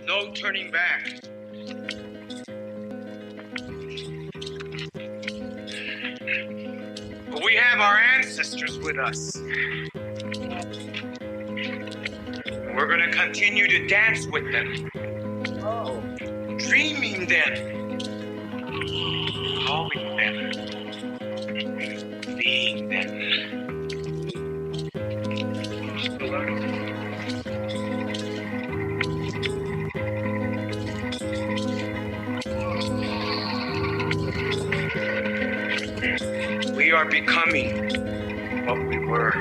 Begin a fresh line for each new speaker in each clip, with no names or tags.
No turning back. We have our ancestors with us. We're gonna continue to dance with them. Dreaming them. Knowing them. Being them. We are becoming what we were.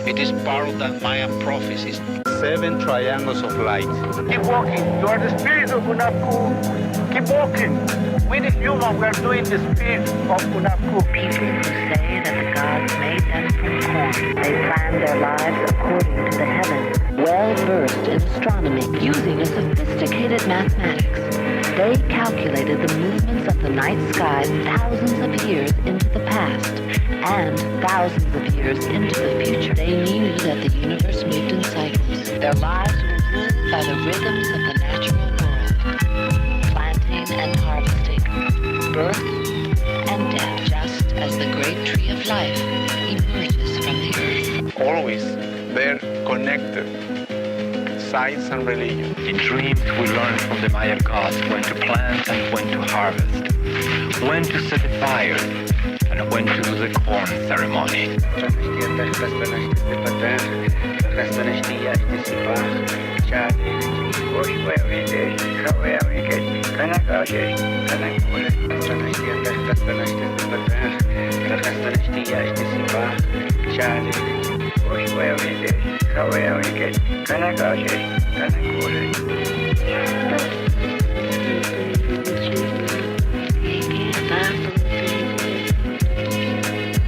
It is part of that Mayan prophecies.
7 triangles of light.
Keep walking. You are the spirit of Unapu. Keep walking. We the human, we are doing the spirit of Unapu.
People who say that the gods made them from corn. They planned their lives according to the heavens. Well-versed in astronomy, using a sophisticated mathematics, they calculated the movements of the night sky thousands of years into the past and thousands of years into the future. They knew that the universe moved in cycles. Their lives were ruled by the rhythms of the natural world, planting and harvesting, birth and death, just as the great tree of life emerges from the earth.
Always they're connected. Science and religion.
In dreams, we learn from the Maya gods when to plant and when to harvest, when to set the fire, and when to do the corn ceremony.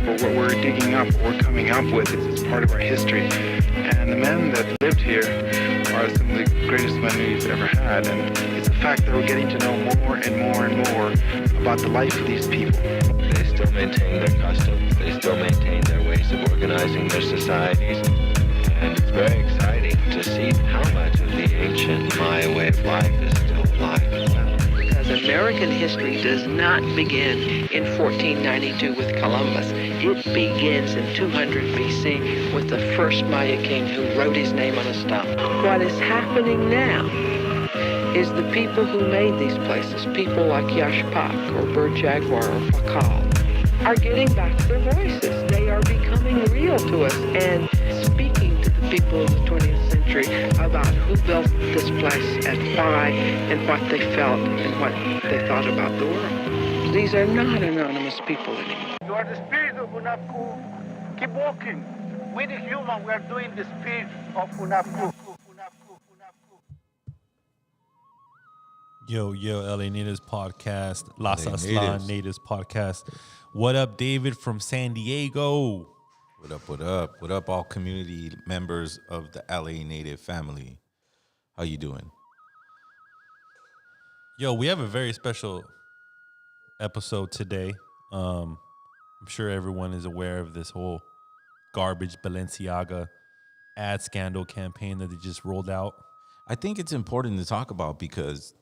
What we're digging up, what we're coming up with is part of our history. And the men that lived here are some of the greatest men we've ever had. And it's the fact that we're getting to know more and more and more about the life of these people.
They still maintain their customs. They still maintain their ways of organizing their societies. And it's very exciting to see how much of the ancient Maya way of life is still alive as well.
Because American history does not begin in 1492 with Columbus. It begins in 200 BC with the first Maya king who wrote his name on a stone. What is happening now is the people who made these places, people like Yashpak or Bird Jaguar or Fakal, are getting back their voices. They are becoming real to us and speaking to the people of the 20th century about who built this place and why and what they felt and what they thought about the world. These are not anonymous people anymore.
You are the spirit of Unapu. Keep walking. We the human, we are doing the spirit of Unapu.
Yo, LA Natives Podcast, Las Aslan Natives Podcast. What up, David from San Diego?
What up, what up? What up, all community members of the LA Native family? How you doing?
Yo, we have a very special episode today. I'm sure everyone is aware of this whole garbage Balenciaga ad scandal campaign that they just rolled out.
I think it's important to talk about because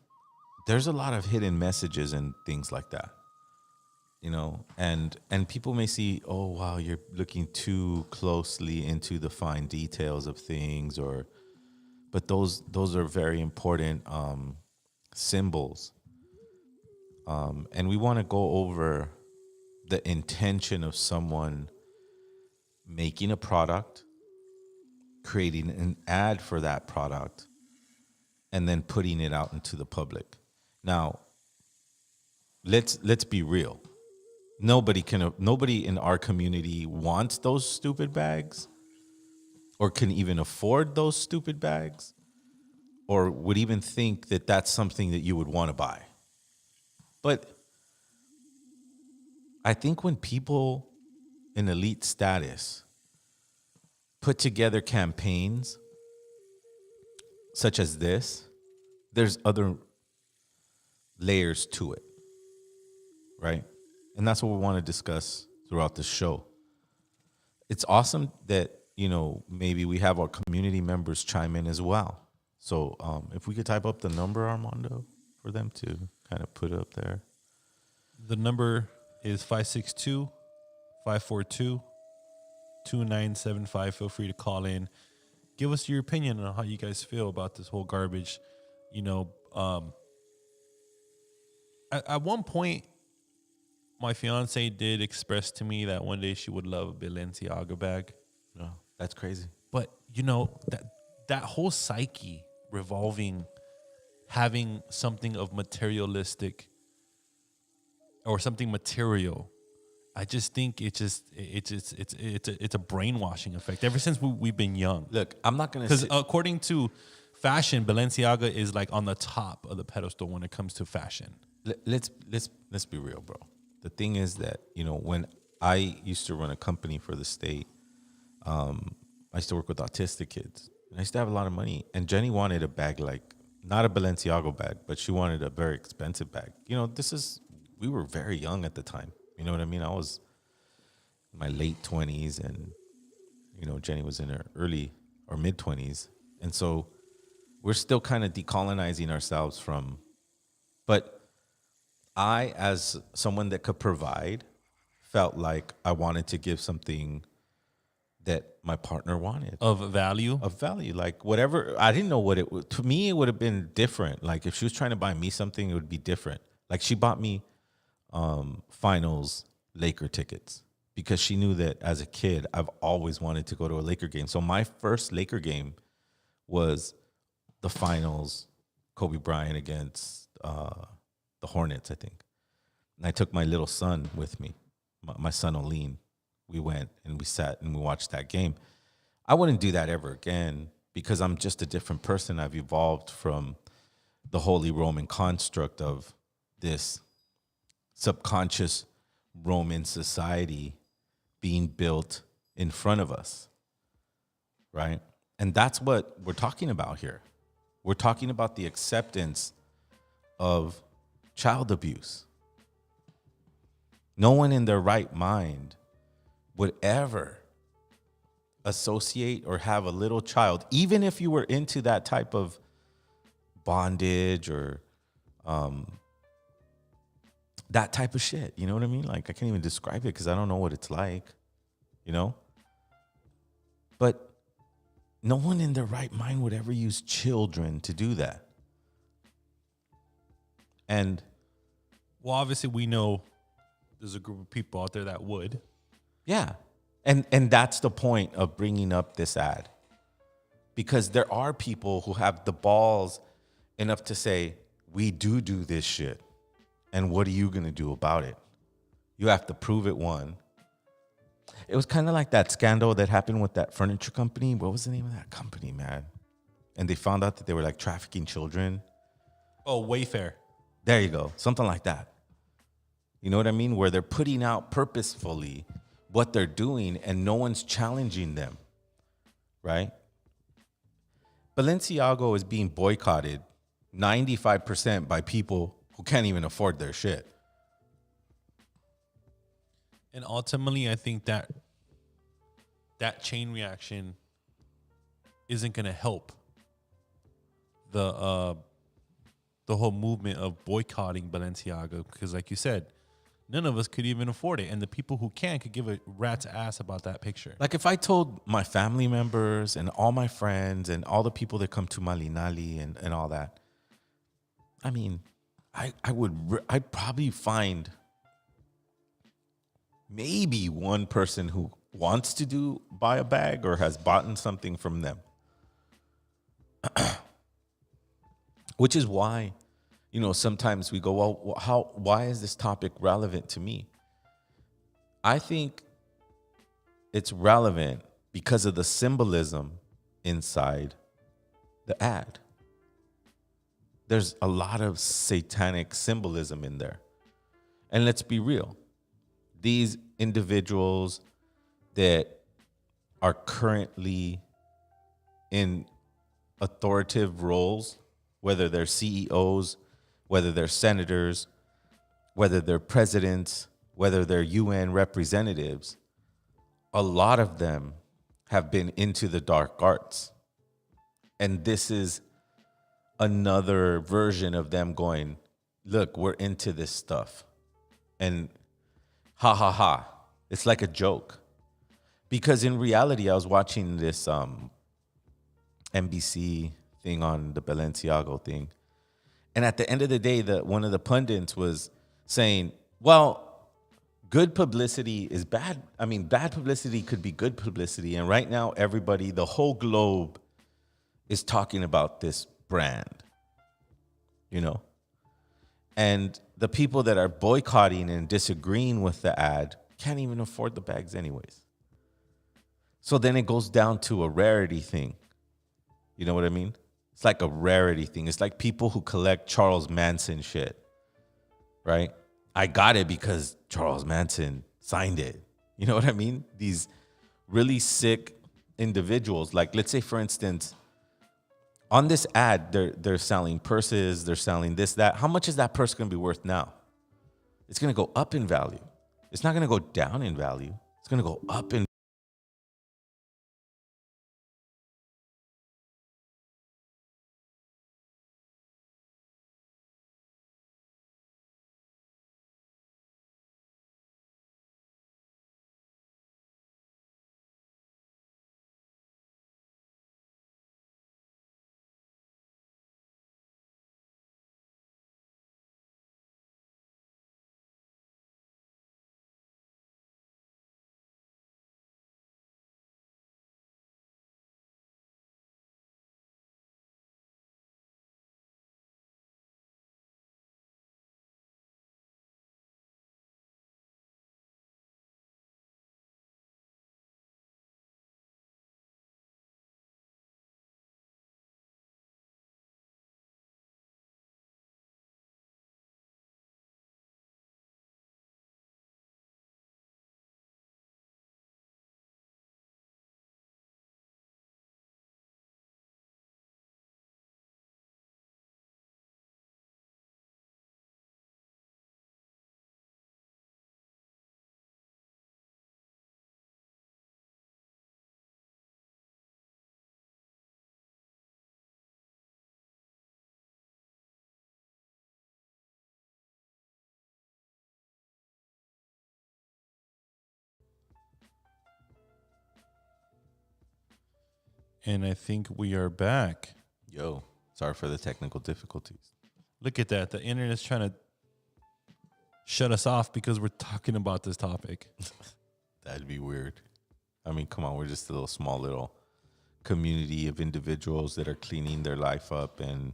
there's a lot of hidden messages and things like that, you know, and people may see, oh, wow, you're looking too closely into the fine details of things, but those are very important symbols. And we want to go over the intention of someone making a product, creating an ad for that product, and then putting it out into the public. Now, let's be real. Nobody in our community wants those stupid bags, or can even afford those stupid bags, or would even think that that's something that you would want to buy. But I think when people in elite status put together campaigns such as this, there's other layers to it, right? And that's what we want to discuss throughout the show. It's awesome that, you know, maybe we have our community members chime in as well. So if we could type up the number, Armando, for them to kind of put up there.
The number is 562-542-2975. Feel free to call in. Give us your opinion on how you guys feel about this whole garbage. You know, at one point, my fiance did express to me that one day she would love a Balenciaga bag.
No, that's crazy.
But, you know, that whole psyche revolving, having something of materialistic or something material, I just think it's a brainwashing effect ever since we've been young.
Look, I'm not gonna,
because according to fashion, Balenciaga is like on the top of the pedestal when it comes to fashion.
Let's be real, bro. The thing is that, you know, when I used to run a company for the state, I used to work with autistic kids, and I used to have a lot of money. And Jenny wanted a bag, like not a Balenciaga bag, but she wanted a very expensive bag. You know, we were very young at the time. You know what I mean? I was in my late 20s, and, you know, Jenny was in her early or mid 20s. And so we're still kind of decolonizing ourselves from, but I, as someone that could provide, felt like I wanted to give something that my partner wanted.
Of value?
Of value. Like whatever. I didn't know what it would. To me, it would have been different. Like if she was trying to buy me something, it would be different. Like she bought me finals Laker tickets because she knew that as a kid, I've always wanted to go to a Laker game. So my first Laker game was the finals, Kobe Bryant against the Hornets, I think. And I took my little son with me, my son Oline. We went and we sat and we watched that game. I wouldn't do that ever again because I'm just a different person. I've evolved from the Holy Roman construct of this subconscious Roman society being built in front of us, right? And that's what we're talking about here. We're talking about the acceptance of child abuse. No one in their right mind would ever associate or have a little child, even if you were into that type of bondage or that type of shit. You know what I mean? Like, I can't even describe it because I don't know what it's like, you know? But no one in their right mind would ever use children to do that. And
well, obviously we know there's a group of people out there that would.
Yeah. And that's the point of bringing up this ad. Because there are people who have the balls enough to say, we do this shit. And what are you going to do about it? You have to prove it, one. It was kind of like that scandal that happened with that furniture company. What was the name of that company, man? And they found out that they were like trafficking children.
Oh, Wayfair.
There you go. Something like that. You know what I mean? Where they're putting out purposefully what they're doing and no one's challenging them, right? Balenciaga is being boycotted 95% by people who can't even afford their shit.
And ultimately, I think that chain reaction isn't going to help the whole movement of boycotting Balenciaga because, like you said, none of us could even afford it. And the people who can could give a rat's ass about that picture.
Like if I told my family members and all my friends and all the people that come to Malinali and all that, I mean, I'd probably find maybe one person who wants to buy a bag or has bought something from them. Which is why, you know, sometimes we go, well, why is this topic relevant to me? I think it's relevant because of the symbolism inside the ad. There's a lot of satanic symbolism in there. And let's be real. These individuals that are currently in authoritative roles, whether they're CEOs, whether they're senators, whether they're presidents, whether they're UN representatives, a lot of them have been into the dark arts. And this is another version of them going, look, we're into this stuff. And ha ha ha. It's like a joke. Because in reality, I was watching this NBC thing on the Balenciaga thing. And at the end of the day, one of the pundits was saying, well, good publicity is bad. I mean, bad publicity could be good publicity. And right now, everybody, the whole globe is talking about this brand, you know? And the people that are boycotting and disagreeing with the ad can't even afford the bags anyways. So then it goes down to a rarity thing. You know what I mean? It's like a rarity thing. It's like people who collect Charles Manson shit, right? I got it because Charles Manson signed it. You know what I mean? These really sick individuals. Like, let's say, for instance, on this ad, they're selling purses, they're selling this, that. How much is that purse going to be worth now? It's going to go up in value. It's not going to go down in value. It's going to go up in.
And I think we are back.
Yo, sorry for the technical difficulties.
Look at that. The internet's trying to shut us off because we're talking about this topic.
That'd be weird. I mean, come on. We're just a small little community of individuals that are cleaning their life up and,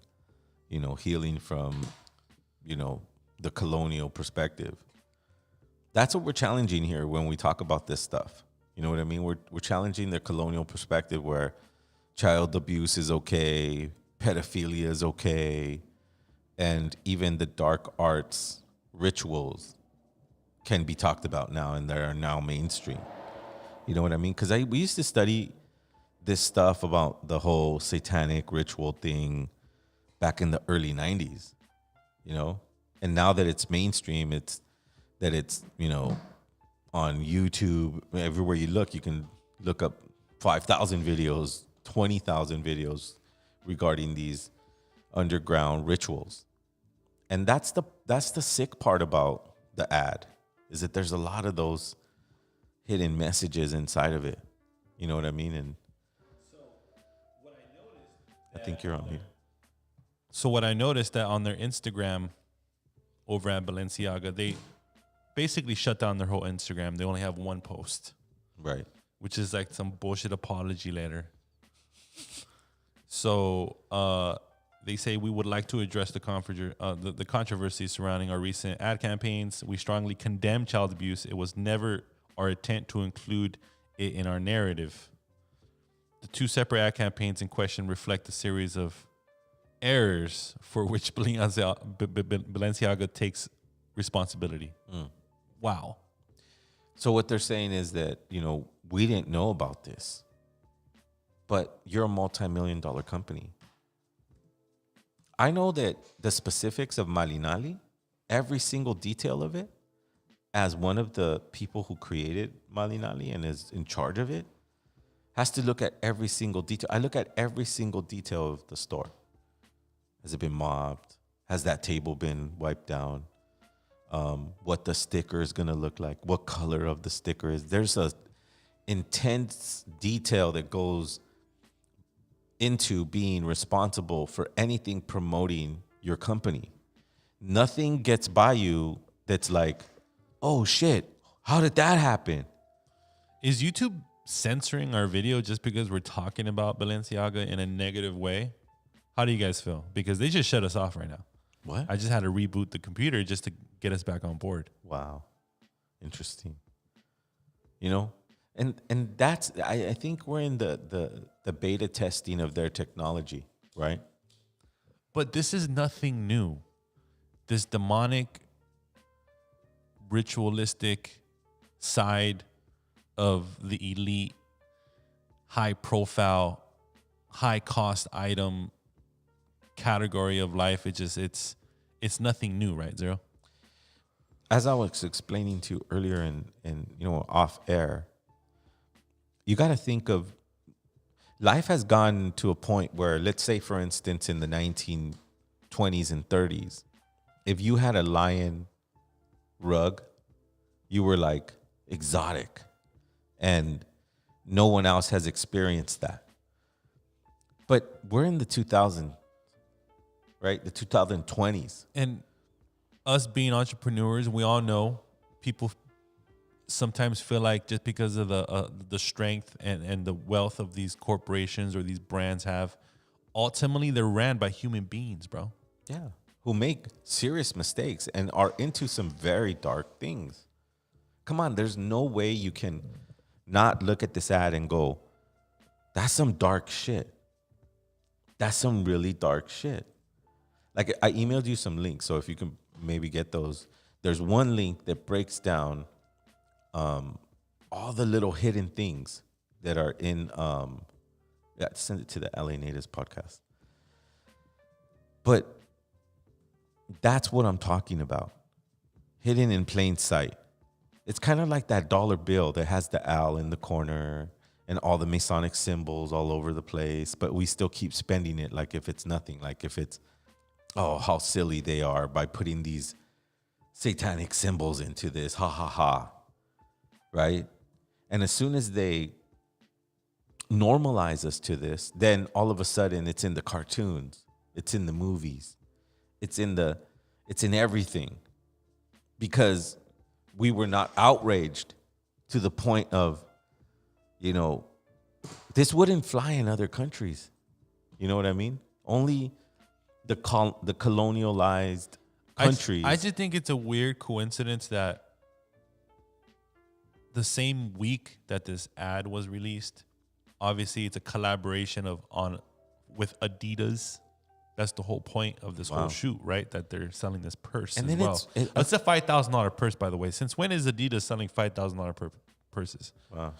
you know, healing from, you know, the colonial perspective. That's what we're challenging here when we talk about this stuff. You know what I mean? We're challenging the colonial perspective where child abuse is okay, pedophilia is okay, and even the dark arts rituals can be talked about now, and they are now mainstream. You know what I mean? Because we used to study this stuff about the whole satanic ritual thing back in the early 90s, you know? And now that it's mainstream, it's, you know, on YouTube, everywhere you look, you can look up 5,000 videos, 20,000 videos regarding these underground rituals. And that's the sick part about the ad, is that there's a lot of those hidden messages inside of it. You know what I mean? And
so what I noticed,
I think you're on mute.
So what I noticed that on their Instagram over at Balenciaga, they basically shut down their whole Instagram. They only have one post.
Right.
Which is like some bullshit apology letter. So they say, we would like to address the controversy surrounding our recent ad campaigns. We strongly condemn child abuse. It was never our intent to include it in our narrative. The two separate ad campaigns in question reflect a series of errors for which Balenciaga takes responsibility. Wow.
So what they're saying is that, you know, we didn't know about this, but you're a multi-million-dollar company. I know that the specifics of Malinali, every single detail of it, as one of the people who created Malinali and is in charge of it, has to look at every single detail. I look at every single detail of the store. Has it been mobbed? Has that table been wiped down? What the sticker is going to look like? What color of the sticker is? There's a intense detail that goes into being responsible for anything promoting your company. Nothing gets by you that's like, oh shit, how did that happen?
Is YouTube censoring our video just because we're talking about Balenciaga in a negative way? How do you guys feel? Because they just shut us off right now.
What?
I just had to reboot the computer just to get us back on board.
Wow. Interesting. You know? And that's I think we're in the beta testing of their technology, right?
But this is nothing new. This demonic, ritualistic side of the elite, high profile, high cost item category of life, it's nothing new, right, Zero?
As I was explaining to you earlier in off air, you got to think of life has gone to a point where, let's say, for instance, in the 1920s and 30s, if you had a lion rug, you were like exotic, and no one else has experienced that. But we're in the 2000s, right? The 2020s.
And us being entrepreneurs, we all know people sometimes feel like just because of the strength and the wealth of these corporations or these brands have, ultimately they're ran by human beings, bro.
Yeah. Who make serious mistakes and are into some very dark things. Come on, there's no way you can not look at this ad and go, that's some dark shit. That's some really dark shit. Like, I emailed you some links, so if you can maybe get those. There's one link that breaks down all the little hidden things that are in, send it to the LA Natives podcast. But that's what I'm talking about. Hidden in plain sight. It's kind of like that dollar bill that has the owl in the corner and all the Masonic symbols all over the place, but we still keep spending it like if it's nothing, like if it's, oh, how silly they are by putting these satanic symbols into this, ha, ha, ha, right? And as soon as they normalize us to this, then all of a sudden it's in the cartoons, it's in the movies, it's in everything, because we were not outraged to the point of, this wouldn't fly in other countries. You know what I mean? Only the colonialized countries.
I just think it's a weird coincidence that the same week that this ad was released, obviously it's a collaboration with Adidas. That's the whole point of this whole shoot, right? That they're selling this purse as well. It's a $5,000 purse, by the way. Since when is Adidas selling $5,000 purses?
Wow.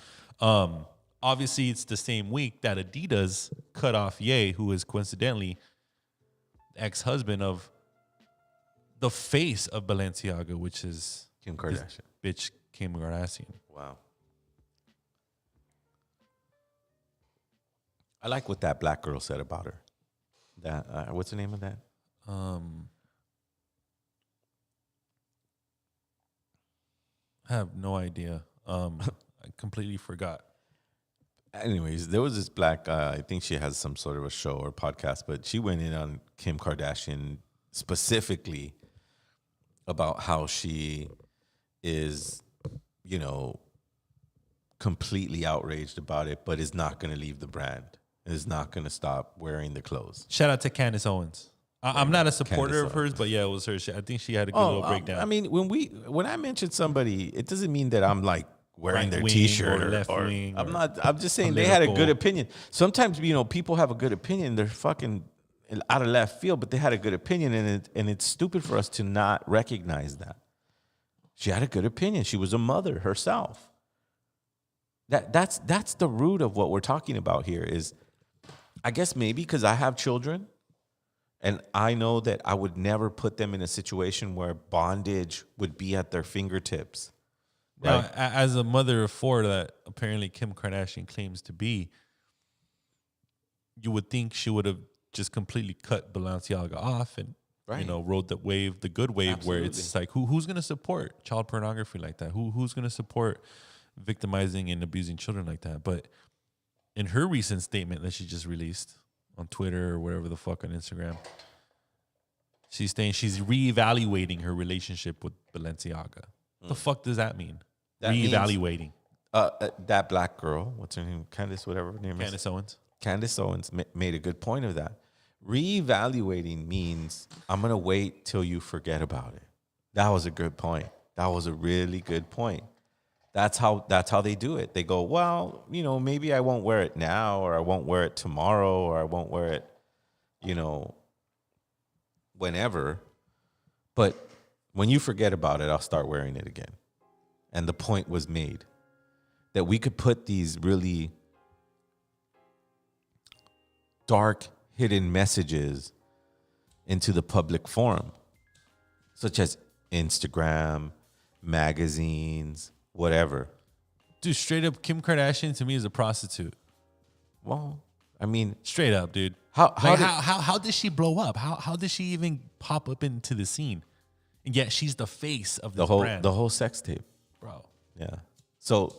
Obviously, it's the same week that Adidas cut off Ye, who is coincidentally ex-husband of the face of Balenciaga, which is
Kim Kardashian.
Bitch Kim Kardashian.
Wow. I like what that black girl said about her. That what's the name of that?
I have no idea. I completely forgot.
Anyways, there was this black, I think she has some sort of a show or podcast, but she went in on Kim Kardashian specifically about how she is, completely outraged about it, but is not going to leave the brand, is not going to stop wearing the clothes.
Shout out to Candace Owens. I'm not a supporter of hers, but yeah, it was her. I think she had a good little breakdown.
I mean, when I mention somebody, it doesn't mean that I'm like wearing their T-shirt or left wing. I'm just saying they had a good opinion. Sometimes people have a good opinion. They're fucking out of left field, but they had a good opinion, and it's stupid for us to not recognize that. She had a good opinion. She was a mother herself. That's the root of what we're talking about here. Is I guess maybe because I have children. And I know that I would never put them in a situation where bondage would be at their fingertips. Right?
Now, as a mother of four that apparently Kim Kardashian claims to be, you would think she would have just completely cut Balenciaga off and
Right.
rode the wave, the good wave, where it's
Absolutely.
like who's gonna support child pornography like that? Who's gonna support victimizing and abusing children like that? But in her recent statement that she just released on Twitter or whatever the fuck on Instagram, she's saying she's reevaluating her relationship with Balenciaga. The fuck does that mean?
That means-
Reevaluating.
That black girl, what's her name? Candace, whatever her name
Candace Owens.
Candace Owens made a good point of that. Reevaluating means I'm going to wait till you forget about it. That was a good point. That was a really good point. That's how they do it. They go, well, maybe I won't wear it now, or I won't wear it tomorrow, or I won't wear it, whenever. But when you forget about it, I'll start wearing it again. And the point was made that we could put these really dark, hidden messages into the public forum, such as Instagram, magazines, whatever.
Dude, straight up, Kim Kardashian to me is a prostitute.
Well, I mean,
Straight up, dude. How did she blow up? How did she even pop up into the scene? And yet she's the face of this brand.
the whole sex tape,
Bro.
yeah. So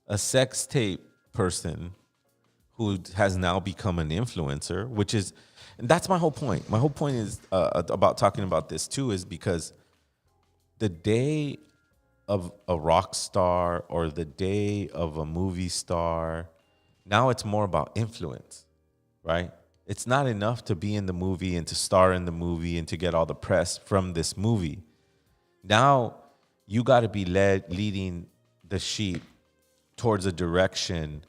a sex tape person who has now become an influencer, and that's my whole point. My whole point is about talking about this too, is because the day of a rock star or the day of a movie star, now it's more about influence, right? It's not enough to be in the movie and to star in the movie and to get all the press from this movie. Now you got to be leading the sheep towards a direction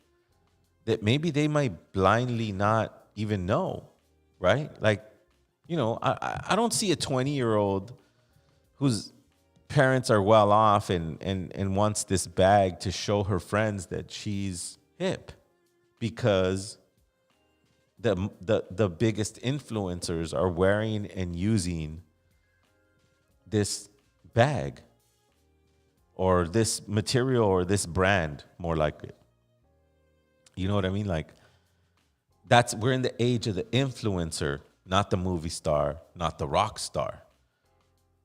that maybe they might blindly not even know, right? Like, I don't see a 20-year-old whose parents are well off and wants this bag to show her friends that she's hip, because the biggest influencers are wearing and using this bag or this material or this brand, more likely. You know what I mean? Like, we're in the age of the influencer, not the movie star, not the rock star.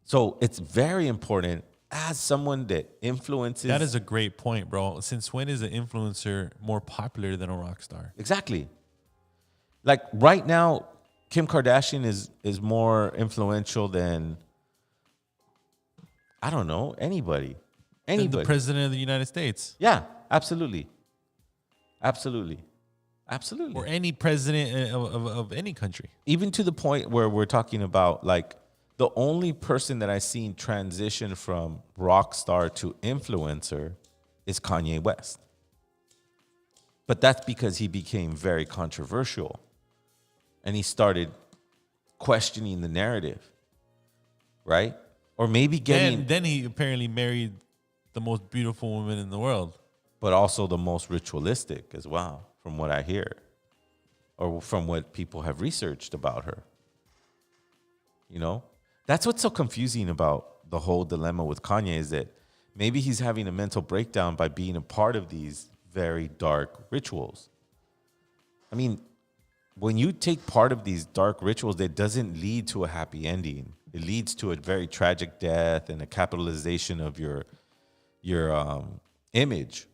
So it's very important as someone that influences.
That is a great point, bro. Since when is an influencer more popular than a rock star?
Exactly. Like right now, Kim Kardashian is more influential than, I don't know, anybody.
Than the president of the United States.
Yeah, absolutely.
Or any president of any country.
Even to the point where we're talking about, like, the only person that I've seen transition from rock star to influencer is Kanye West. But that's because he became very controversial and he started questioning the narrative, right? Or maybe getting...
Then he apparently married the most beautiful woman in the world.
But also the most ritualistic as well, from what I hear, or from what people have researched about her. That's what's so confusing about the whole dilemma with Kanye, is that maybe he's having a mental breakdown by being a part of these very dark rituals. I mean, when you take part of these dark rituals, that doesn't lead to a happy ending. It leads to a very tragic death and a capitalization of your image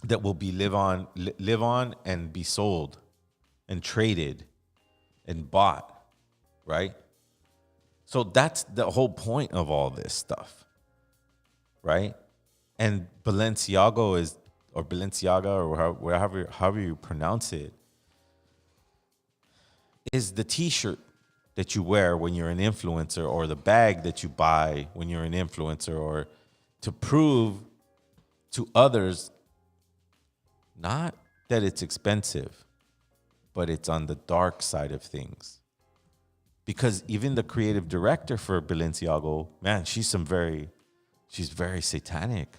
that will be live on and be sold and traded and bought, right? So that's the whole point of all this stuff, right? And Balenciaga, or however you pronounce it, is the T-shirt that you wear when you're an influencer, or the bag that you buy when you're an influencer, or to prove to others not that it's expensive, but it's on the dark side of things. Because even the creative director for Balenciaga, man, she's very satanic.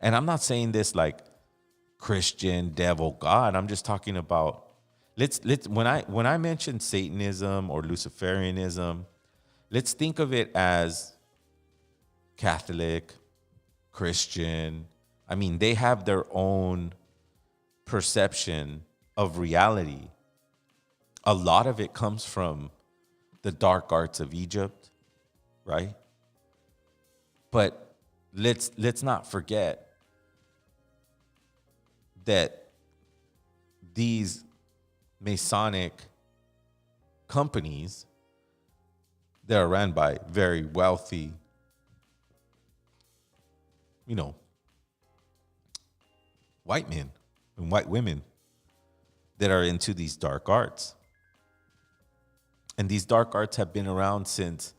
And I'm not saying this like Christian, devil, God. I'm just talking about, when I mention Satanism or Luciferianism, let's think of it as Catholic, Christian. I mean, they have their own perception of reality. a lot of it comes from the dark arts of Egypt, right? But let's not forget that these Masonic companies, they're ran by very wealthy, white men and white women that are into these dark arts. And these dark arts have been around since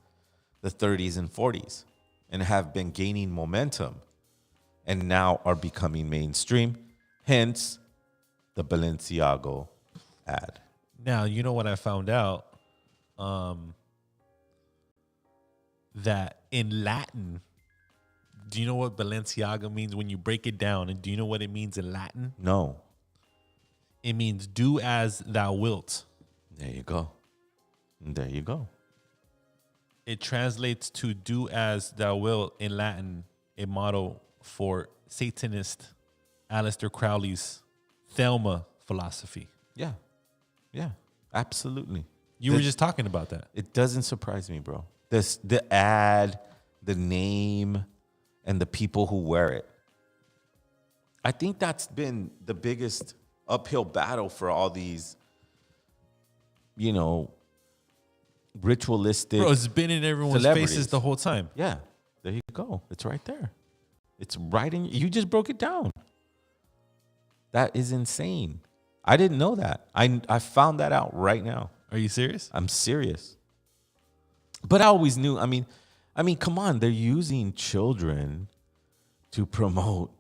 the 30s and 40s and have been gaining momentum and now are becoming mainstream. Hence, the Balenciaga ad.
Now, you know what I found out? That in Latin, do you know what Balenciaga means when you break it down? And do you know what it means in Latin?
No.
It means do as thou wilt.
There you go. There you go.
It translates to do as thou wilt in Latin, a motto for Satanist Aleister Crowley's Thelma philosophy.
Yeah. Yeah, absolutely.
You were just talking about that.
It doesn't surprise me, bro. The ad, the name, and the people who wear it. I think that's been the biggest uphill battle for all these, ritualistic.
Bro, it's been in everyone's faces the whole time.
Yeah, there you go. It's right there. It's right in. You just broke it down. That is insane. I didn't know that. I found that out right now.
Are you serious?
I'm serious. But I always knew. I mean, come on. They're using children to promote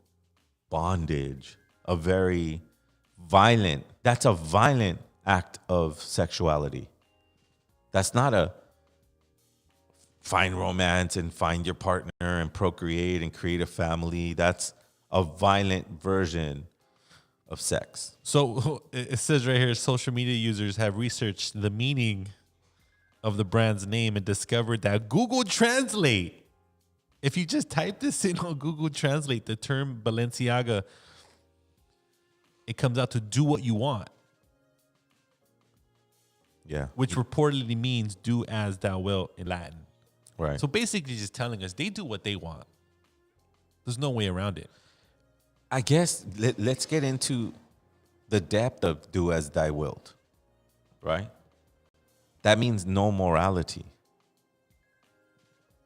bondage. That's a violent act of sexuality. That's not a find romance and find your partner and procreate and create a family. That's a violent version of sex.
So it says right here, social media users have researched the meaning of the brand's name and discovered that Google Translate, if you just type this in on Google Translate, the term Balenciaga, it comes out to do what you want.
Yeah.
Which reportedly means do as thou wilt in Latin.
Right.
So basically just telling us they do what they want. There's no way around it.
I guess let's get into the depth of do as thy wilt, right? That means no morality.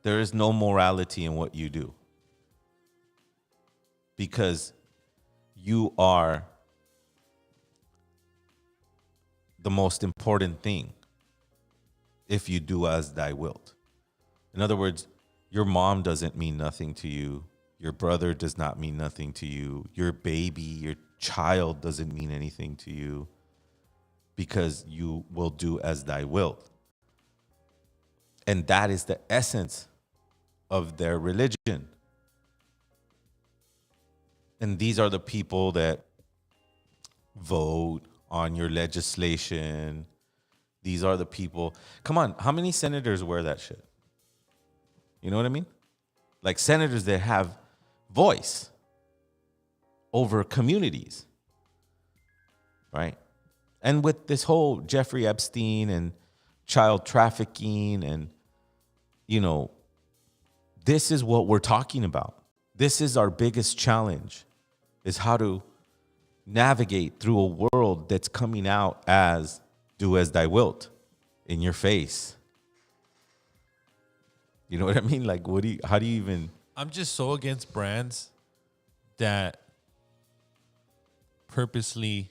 There is no morality in what you do because you are the most important thing if you do as thy wilt. In other words, your mom doesn't mean nothing to you. Your brother does not mean nothing to you. Your baby, your child doesn't mean anything to you because you will do as thy wilt. And that is the essence of their religion. And these are the people that vote on your legislation. These are the people. Come on, how many senators wear that shit? You know what I mean? Like senators that have voice over communities, right? And with this whole Jeffrey Epstein and child trafficking and, this is what we're talking about. This is our biggest challenge, is how to navigate through a world that's coming out as do as thy wilt in your face. You know what I mean? Like, how do you even...
I'm just so against brands that purposely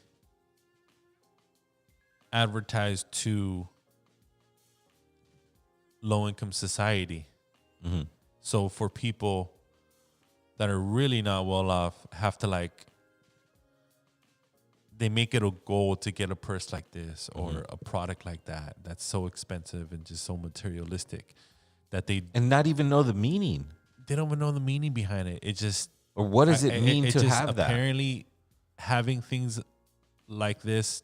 advertise to low-income society.
Mm-hmm.
So for people that are really not well off, have to they make it a goal to get a purse like this or a product like that that's so expensive and just so materialistic that
and not even know the meaning.
They don't even know the meaning behind it. It just...
Or what does it mean to
just
have that?
Apparently, having things like this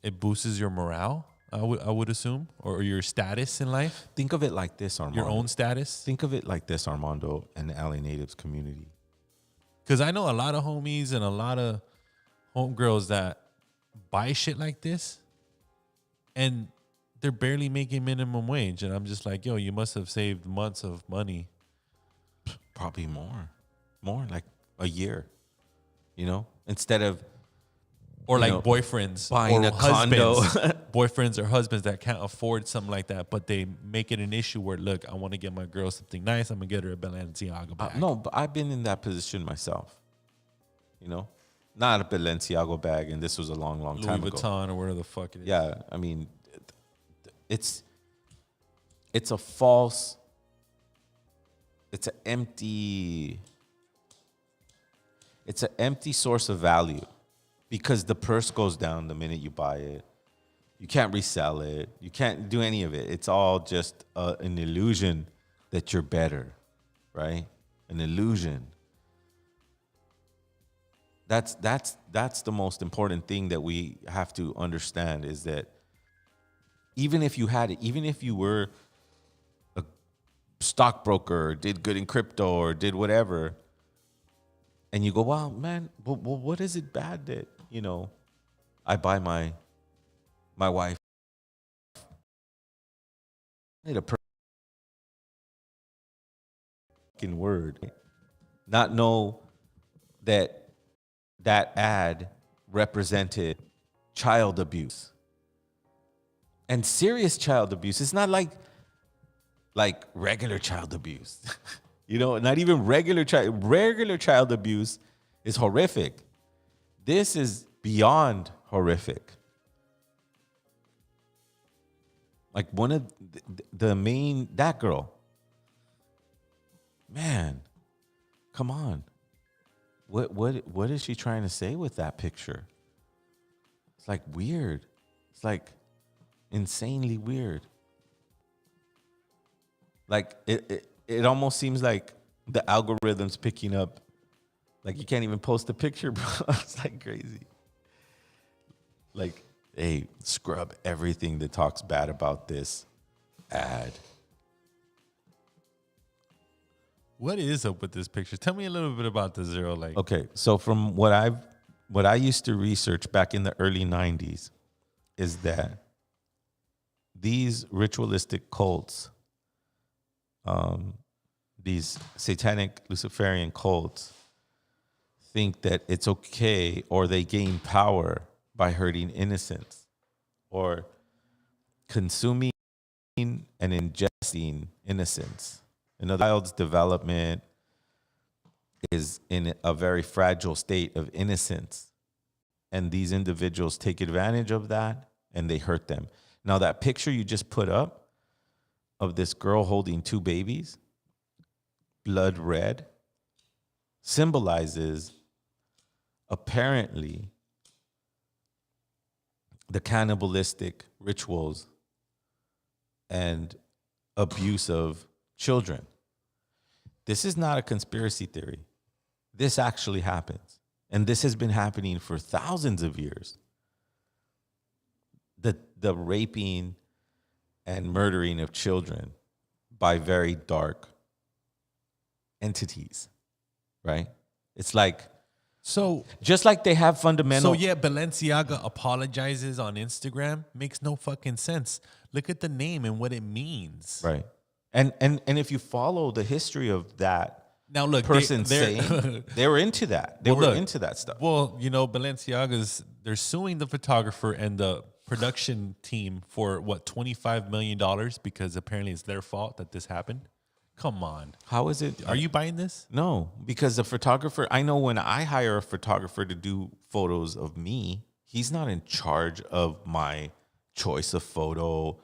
it boosts your morale, I would assume, or your status in life.
Think of it like this, Armando.
Your own status.
Think of it like this, Armando, and the LA Natives community.
Because I know a lot of homies and a lot of homegirls that buy shit like this and they're barely making minimum wage. And I'm just like, yo, you must have saved months of money.
Probably more like a year, instead of,
or like boyfriends
buying
or
a condo.
boyfriends or husbands that can't afford something like that, but they make it an issue where, look, I want to get my girl something nice. I'm gonna get her a Balenciaga bag.
No, but I've been in that position myself. Not a Balenciaga bag, and this was a long time
Louis
ago.
Vuitton or whatever the fuck it is.
Yeah, I mean, it's a false. It's an empty source of value, because the purse goes down the minute you buy it. You can't resell it. You can't do any of it. It's all just an illusion that you're better, right? An illusion. That's the most important thing that we have to understand, is that even if you had it, even if you were a stockbroker, or did good in crypto, or did whatever, and you go, wow, man, well, what is it bad that, I buy my wife need a fucking word, not know that ad represented child abuse, and serious child abuse. It's not like regular child abuse. Not even regular child abuse is horrific. This is beyond horrific. Like one of the main, that girl, man, come on. What is she trying to say with that picture? It's like weird. It's like insanely weird. Like it almost seems like the algorithm's picking up. Like you can't even post a picture, bro. It's like crazy. Like, hey, scrub everything that talks bad about this ad.
What is up with this picture? Tell me a little bit about the Zero. Like,
okay, so from what I used to research back in the early 90s is that these ritualistic cults, these satanic Luciferian cults, think that it's okay, or they gain power by hurting innocents or consuming and ingesting innocence. And a child's development is in a very fragile state of innocence. And these individuals take advantage of that and they hurt them. Now, that picture you just put up of this girl holding two babies, blood red, symbolizes apparently the cannibalistic rituals and abuse of children. This is not a conspiracy theory. This actually happens. And this has been happening for thousands of years. The raping and murdering of children by very dark entities, right? It's like,
so
just like they have fundamental.
So yeah, Balenciaga apologizes on Instagram. Makes no fucking sense. Look at the name and what it means.
Right. And if you follow the history of that,
now look,
person saying, they were into that. They were into that stuff.
Well, Balenciaga's, they're suing the photographer and the production team for what, $25 million, because apparently it's their fault that this happened. Come on.
How is it?
Are you buying this?
No, because the photographer, I know when I hire a photographer to do photos of me, he's not in charge of my choice of photo,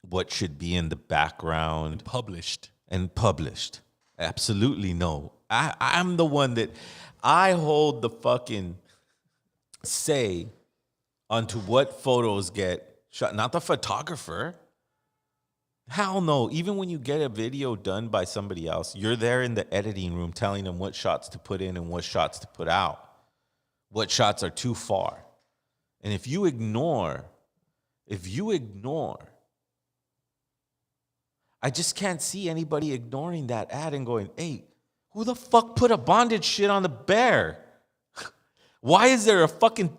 what should be in the background. And published. Absolutely no. I'm the one that I hold the fucking say onto what photos get shot, not the photographer. Hell no. Even when you get a video done by somebody else, you're there in the editing room telling them what shots to put in and what shots to put out, what shots are too far. And if you ignore, I just can't see anybody ignoring that ad and going, hey, who the fuck put a bondage shit on the bear? Why is there a fucking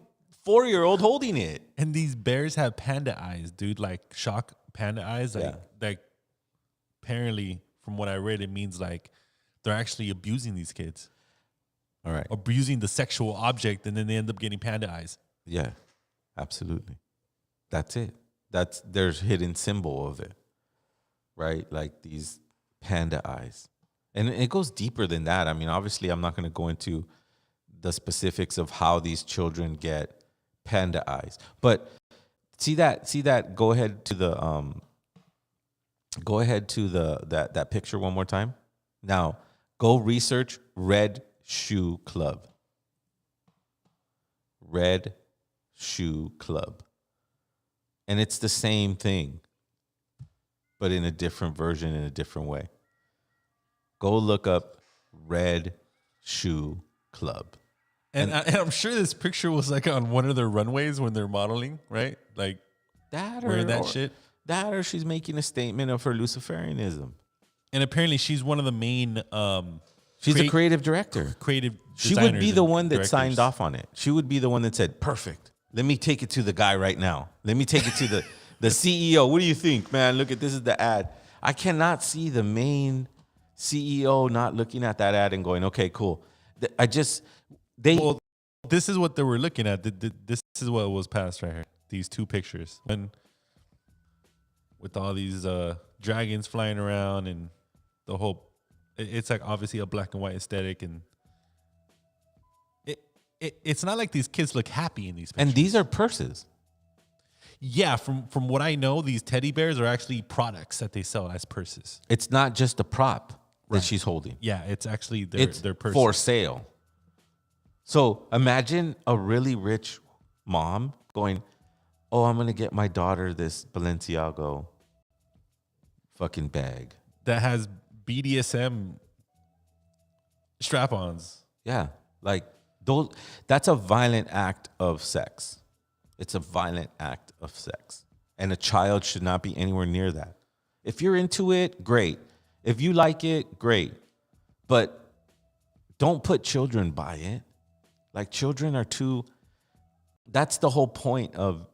4-year-old holding it.
And these bears have panda eyes, dude. Like shock panda eyes. Like apparently, from what I read, it means like they're actually abusing these kids.
All right.
Abusing the sexual object, and then they end up getting panda eyes.
Yeah, absolutely. That's it. There's hidden symbol of it, right? Like these panda eyes. And it goes deeper than that. I mean, obviously, I'm not going to go into the specifics of how these children get panda eyes. But see that, go ahead to that picture one more time. Now, go research Red Shoe Club. Red Shoe Club. And it's the same thing, but in a different version, in a different way. Go look up Red Shoe Club.
And I'm sure this picture was like on one of their runways when they're modeling, right? Like
that,
wearing that shit.
That, or she's making a statement of her Luciferianism.
And apparently she's one of the main...
she's a creative director. She would be the one that signed off on it. She would be the one that said, perfect. Let me take it to the guy right now. Let me take it to the CEO. What do you think, man? Look at this is the ad. I cannot see the main CEO not looking at that ad and going, okay, cool. Well,
this is what they were looking at. This is what was passed right here. These two pictures. With all these dragons flying around and the whole... It's like obviously a black and white aesthetic, and it's not like these kids look happy in these pictures.
And these are purses.
Yeah, from what I know, these teddy bears are actually products that they sell as purses.
It's not just a prop that she's holding.
Yeah, it's actually their purses.
For sale. So imagine a really rich mom going, oh, I'm going to get my daughter this Balenciaga fucking bag.
That has BDSM strap-ons.
Yeah, like those. That's a violent act of sex. It's a violent act of sex, and a child should not be anywhere near that. If you're into it, great. If you like it, great. But don't put children by it. Like children are too. That's the whole point of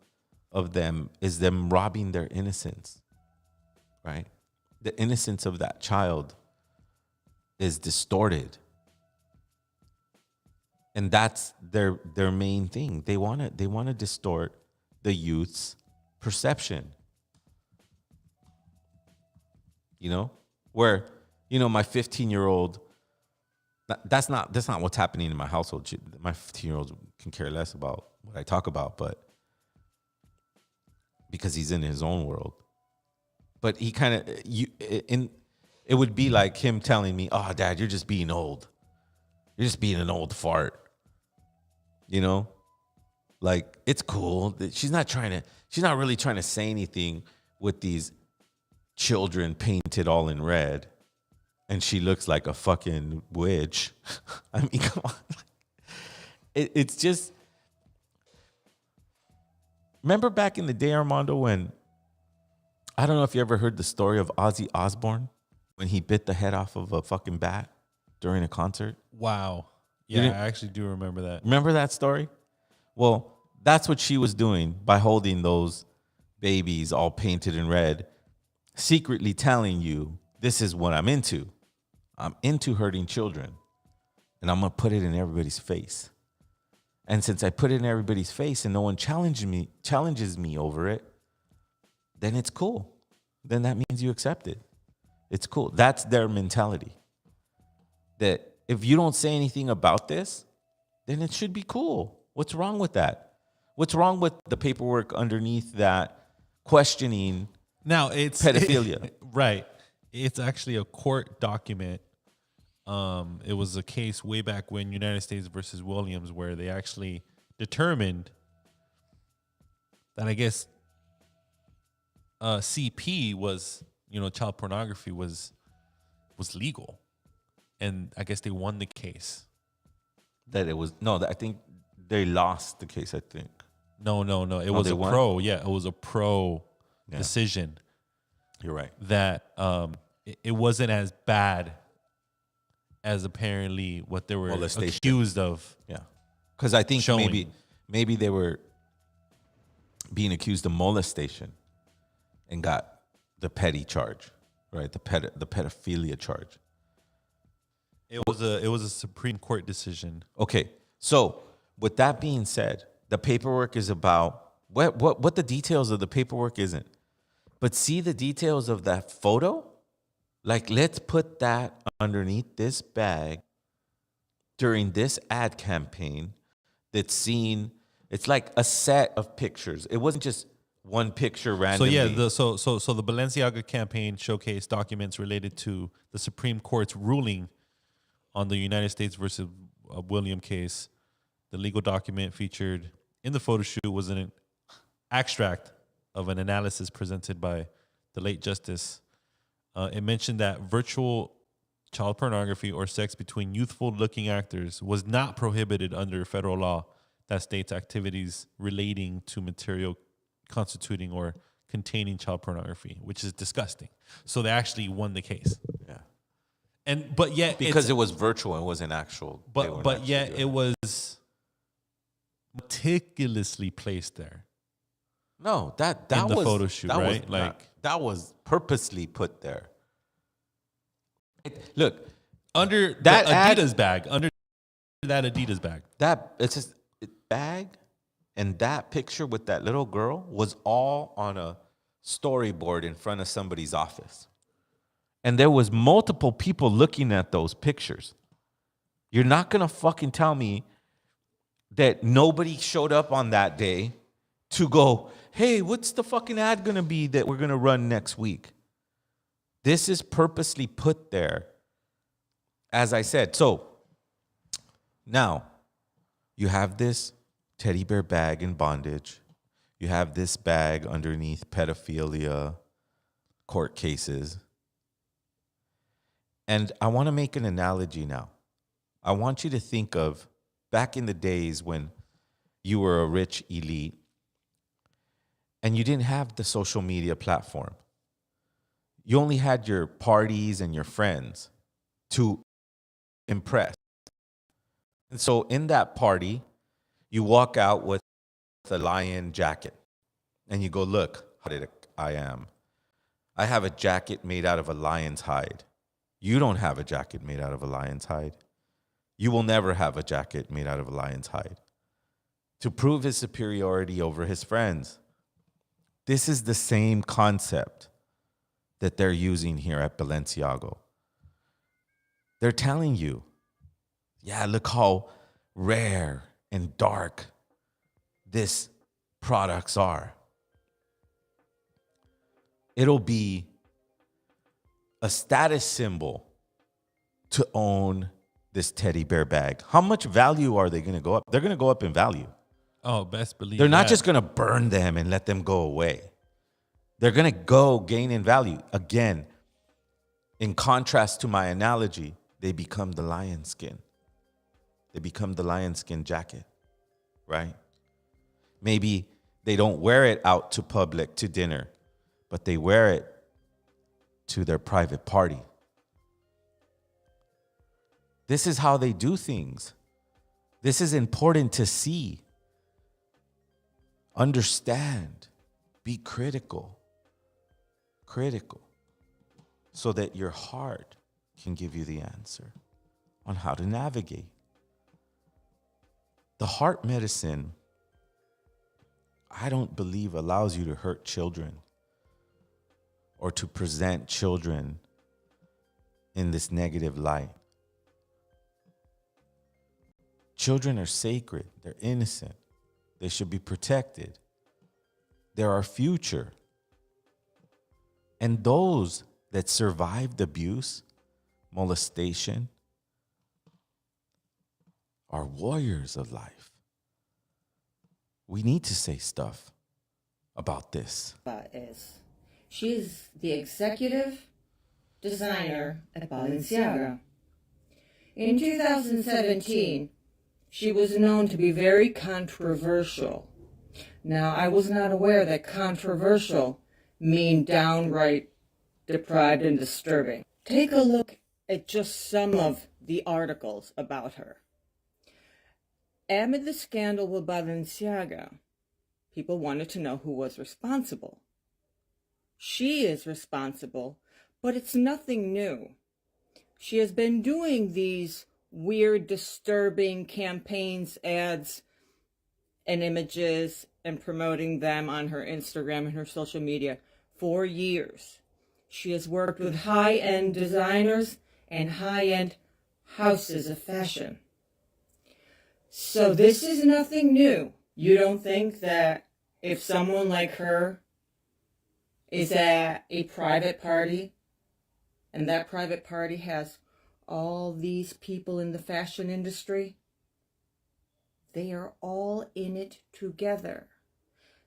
them, is them robbing their innocence, right? The innocence of that child is distorted. And that's their main thing. They want to distort the youth's perception. You know? Where, my 15-year-old, that's not what's happening in my household. My 15-year-old can care less about what I talk about, but because he's in his own world. But he kind of, it would be like him telling me, oh, Dad, you're just being old. You're just being an old fart. Like, it's cool. She's not really trying to say anything with these children painted all in red. And she looks like a fucking witch. I mean, come on. It's just, remember back in the day, Armando, when, I don't know if you ever heard the story of Ozzy Osbourne when he bit the head off of a fucking bat during a concert.
Wow. Yeah, I actually do remember that.
Remember that story? Well, that's what she was doing by holding those babies all painted in red, secretly telling you, this is what I'm into. I'm into hurting children, and I'm going to put it in everybody's face. And since I put it in everybody's face and no one challenges me over it, then it's cool. Then that means you accept it. It's cool. That's their mentality. That if you don't say anything about this, then it should be cool. What's wrong with that? What's wrong with the paperwork underneath that questioning pedophilia?
Right. It's actually a court document. It was a case way back when, United States versus Williams, where they actually determined that, I guess, CP was, child pornography was legal, and I guess they won the case.
I think they lost the case. I think
no. It was a pro. Yeah, it was a pro decision.
You're right.
That it wasn't as bad as apparently what they were accused of.
Yeah, because I think Maybe they were being accused of molestation and got the petty charge, right? The pedophilia charge.
It was a Supreme Court decision.
Okay, so with that being said, the paperwork is about what the details of the paperwork isn't. But see the details of that photo? Like, let's put that underneath this bag during this ad campaign that's seen. It's like a set of pictures. It wasn't just one picture randomly.
So yeah, so the Balenciaga campaign showcased documents related to the Supreme Court's ruling on the United States versus William case. The legal document featured in the photo shoot was an extract of an analysis presented by the late justice. It mentioned that virtual child pornography or sex between youthful-looking actors was not prohibited under federal law that states activities relating to material constituting or containing child pornography, which is disgusting. So they actually won the case.
Yeah.
But yet
because it was virtual and wasn't actual.
But yet it was meticulously placed there.
No, that
in the
was
photo shoot, right?
That was purposely put there. Look,
under
that
the Adidas bag, under that Adidas bag.
That it's just bag and that picture with that little girl was all on a storyboard in front of somebody's office. And there was multiple people looking at those pictures. You're not going to fucking tell me that nobody showed up on that day to go, hey, what's the fucking ad going to be that we're going to run next week? This is purposely put there, as I said. So now you have this teddy bear bag in bondage. You have this bag underneath pedophilia court cases. And I want to make an analogy now. I want you to think of back in the days when you were a rich elite and you didn't have the social media platform. You only had your parties and your friends to impress. And so in that party, you walk out with a lion jacket and you go, look how did I am. I have a jacket made out of a lion's hide. You don't have a jacket made out of a lion's hide. You will never have a jacket made out of a lion's hide. To prove his superiority over his friends. This is the same concept that they're using here at Balenciaga. They're telling you, yeah, look how rare and dark this products are. It'll be a status symbol to own this teddy bear bag. How much value are they going to go up? They're going to go up in value.
Oh, best believe
They're not
that.
just going to burn them and let them go away. They're going to go gain in value. Again, in contrast to my analogy, they become the lion skin. They become the lion skin jacket, right? Maybe they don't wear it out to public, to dinner, but they wear it to their private party. This is how they do things. This is important to see. Understand. Be critical. Critical. So that your heart can give you the answer on how to navigate. The heart medicine, I don't believe allows you to hurt children or to present children in this negative light. Children are sacred. They're innocent. They should be protected. They're our future. And those that survived abuse, molestation, are warriors of life. We need to say stuff about this.
She's the executive designer at Balenciaga. In 2017, she was known to be very controversial. Now, I was not aware that controversial mean downright deprived and disturbing. Take a look at just some of the articles about her. Amid the scandal with Balenciaga, people wanted to know who was responsible. She is responsible, but it's nothing new. She has been doing these weird, disturbing campaigns, ads, and images, and promoting them on her Instagram and her social media for years. She has worked with high-end designers and high-end houses of fashion. So this is nothing new. You don't think that if someone like her is at a private party, and that private party has all these people in the fashion industry, they are all in it together.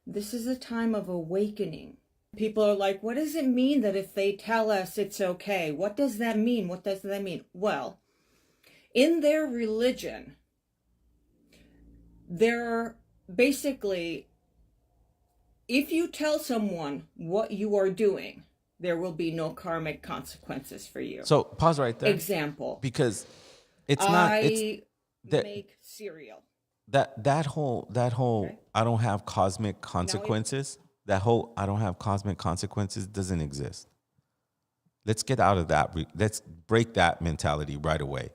This is a time of awakening. People are like, what does it mean that if they tell us it's okay? What does that mean? What does that mean? Well, in their religion, they're basically, if you tell someone what you are doing, there will be no karmic consequences for you.
So pause right there.
Example.
Because it's not.
I make cereal.
That whole
Okay.
I don't have cosmic consequences. That whole I don't have cosmic consequences doesn't exist. Let's get out of that. Let's break that mentality right away.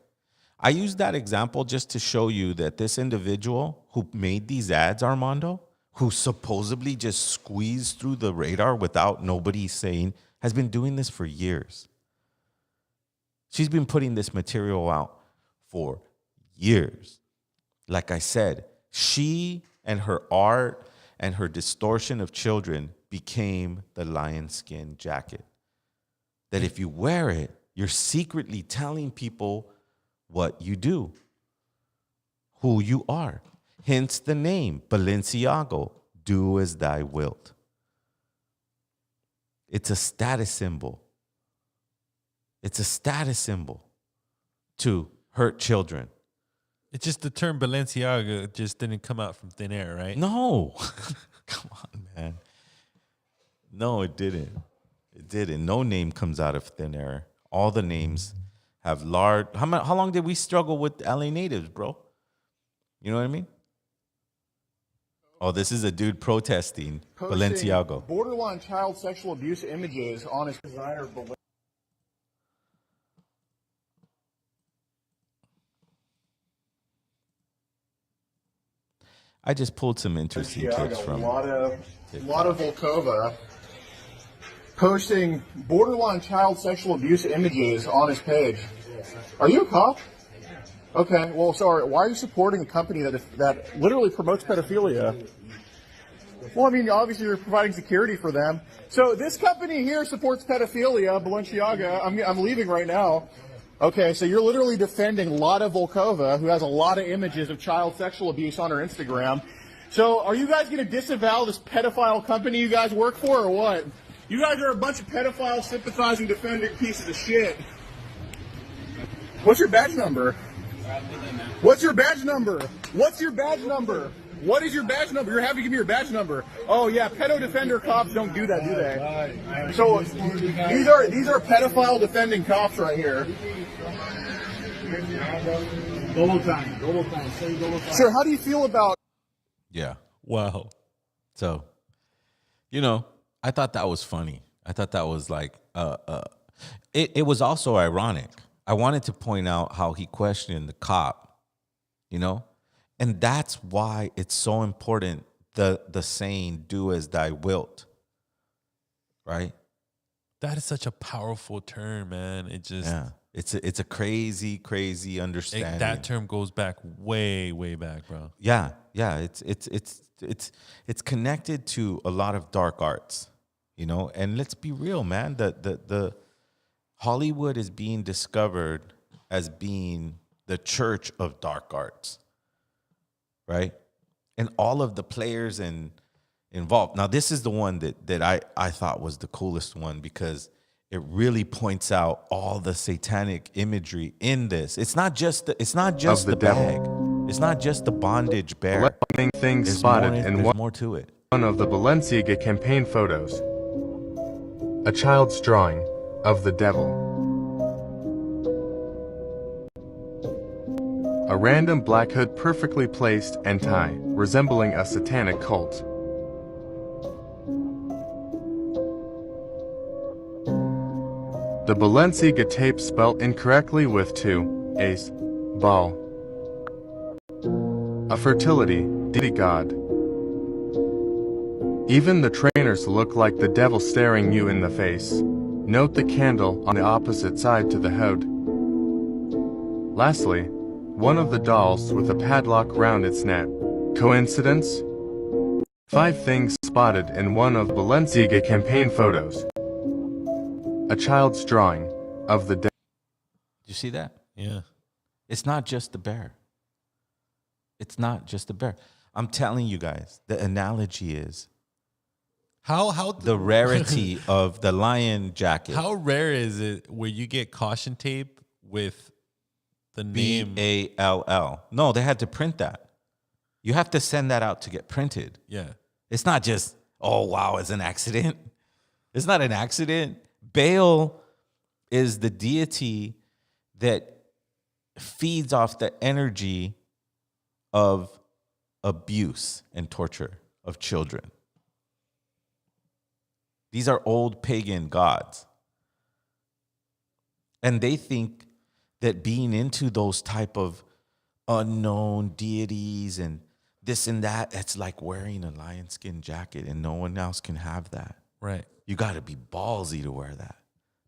I use that example just to show you that this individual who made these ads, Armando, who supposedly just squeezed through the radar without nobody saying, has been doing this for years. She's been putting this material out for years. Like I said, she and her art and her distortion of children became the lion skin jacket. That if you wear it, you're secretly telling people what you do, who you are. Hence the name, Balenciaga, do as thy wilt. It's a status symbol. It's a status symbol to hurt children.
It's just the term Balenciaga just didn't come out from thin air, right?
No. Come on, man. No, it didn't. It didn't. No name comes out of thin air. All the names have large. How long did we struggle with LA natives, bro? You know what I mean? Oh, this is a dude protesting Balenciaga.
Borderline child sexual abuse images on his designer.
I just pulled some interesting clips from
a lot of Volkova posting borderline child sexual abuse images on his page. Are you a cop? Okay, well, sorry. Why are you supporting a company that literally promotes pedophilia? Well, I mean, obviously you're providing security for them. So this company here supports pedophilia, Balenciaga. I'm leaving right now. Okay, so you're literally defending Lada Volkova, who has a lot of images of child sexual abuse on her Instagram. So are you guys going to disavow this pedophile company you guys work for, or what? You guys are a bunch of pedophile sympathizing, defending pieces of shit. What's your badge number? What's your badge number? What's your badge number? What is your badge number? You're having to give me your badge number. Oh yeah, pedo defender cops don't do that, do they? So these are pedophile defending cops right here. Sir, how do you feel about?
Yeah.
Wow.
So, I thought that was funny. I thought that was like, it was also ironic. I wanted to point out how he questioned the cop, and that's why it's so important, the saying, do as thy wilt, right?
That is such a powerful term, man. It just...
Yeah. It's a crazy, crazy understanding.
That term goes back way, way back, bro.
Yeah. It's connected to a lot of dark arts, And let's be real, man. The Hollywood is being discovered as being the church of dark arts, right? And all of the players involved. Now, this is the one that I thought was the coolest one, because it really points out all the satanic imagery in this. It's not just the bag. It's not just the bondage bear.
Things spotted in
there's more to it.
One of the Balenciaga campaign photos. A child's drawing of the devil. A random black hood perfectly placed and tie, resembling a satanic cult. The Balenciaga tape spelt incorrectly with two A's, Bal. A fertility deity god. Even the trainers look like the devil staring you in the face. Note the candle on the opposite side to the hood. Lastly, one of the dolls with a padlock round its neck. Coincidence? 5 things spotted in one of Balenciaga campaign photos. A child's drawing of the dead.
You see that?
Yeah.
It's not just the bear. It's not just the bear. I'm telling you guys, the analogy is
how
the rarity of the lion jacket.
How rare is it where you get caution tape with the name
BALL? No, they had to print that. You have to send that out to get printed.
Yeah.
It's not just, oh, wow, it's an accident. It's not an accident. Baal is the deity that feeds off the energy of abuse and torture of children. These are old pagan gods. And they think that being into those type of unknown deities and this and that, it's like wearing a lion skin jacket and no one else can have that.
Right.
You got to be ballsy to wear that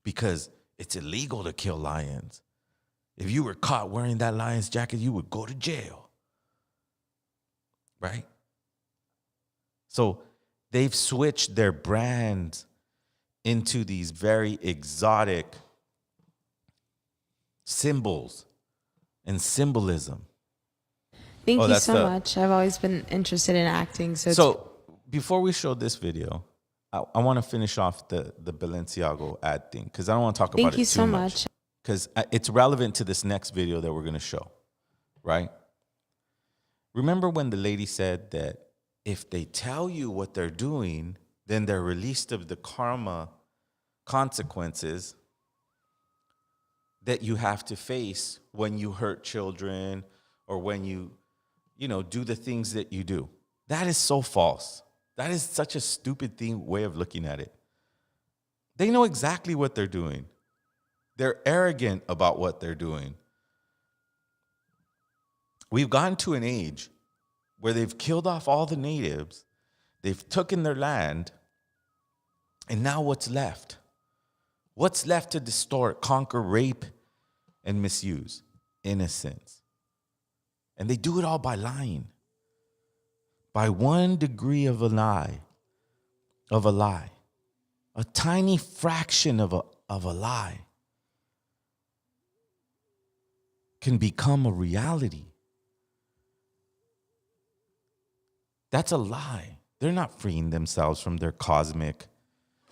because it's illegal to kill lions. If you were caught wearing that lion's jacket, you would go to jail. Right? So they've switched their brands into these very exotic symbols and symbolism.
Thank you so much. I've always been interested in acting.
So before we show this video, I want to finish off the Balenciaga ad thing because I don't want to talk about it too much.
Thank you so much.
Because it's relevant to this next video that we're going to show, right? Remember when the lady said that if they tell you what they're doing, then they're released of the karma consequences that you have to face when you hurt children or when you do the things that you do. That is so false. That is such a stupid way of looking at it. They know exactly what they're doing. They're arrogant about what they're doing. We've gotten to an age where they've killed off all the natives, they've taken their land, and now what's left? What's left to distort, conquer, rape, and misuse? Innocence. And they do it all by lying. By 1 degree of a lie, a tiny fraction of a lie can become a reality. That's a lie. They're not freeing themselves from their cosmic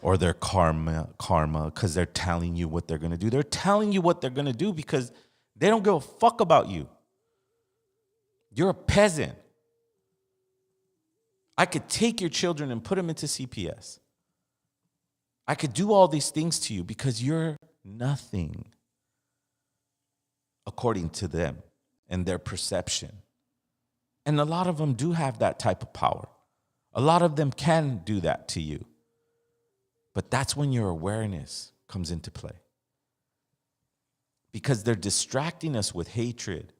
or their karma because they're telling you what they're going to do. They're telling you what they're going to do because they don't give a fuck about you. You're a peasant. I could take your children and put them into CPS. I could do all these things to you because you're nothing according to them and their perception. And a lot of them do have that type of power. A lot of them can do that to you. But that's when your awareness comes into play. Because they're distracting us with hatred.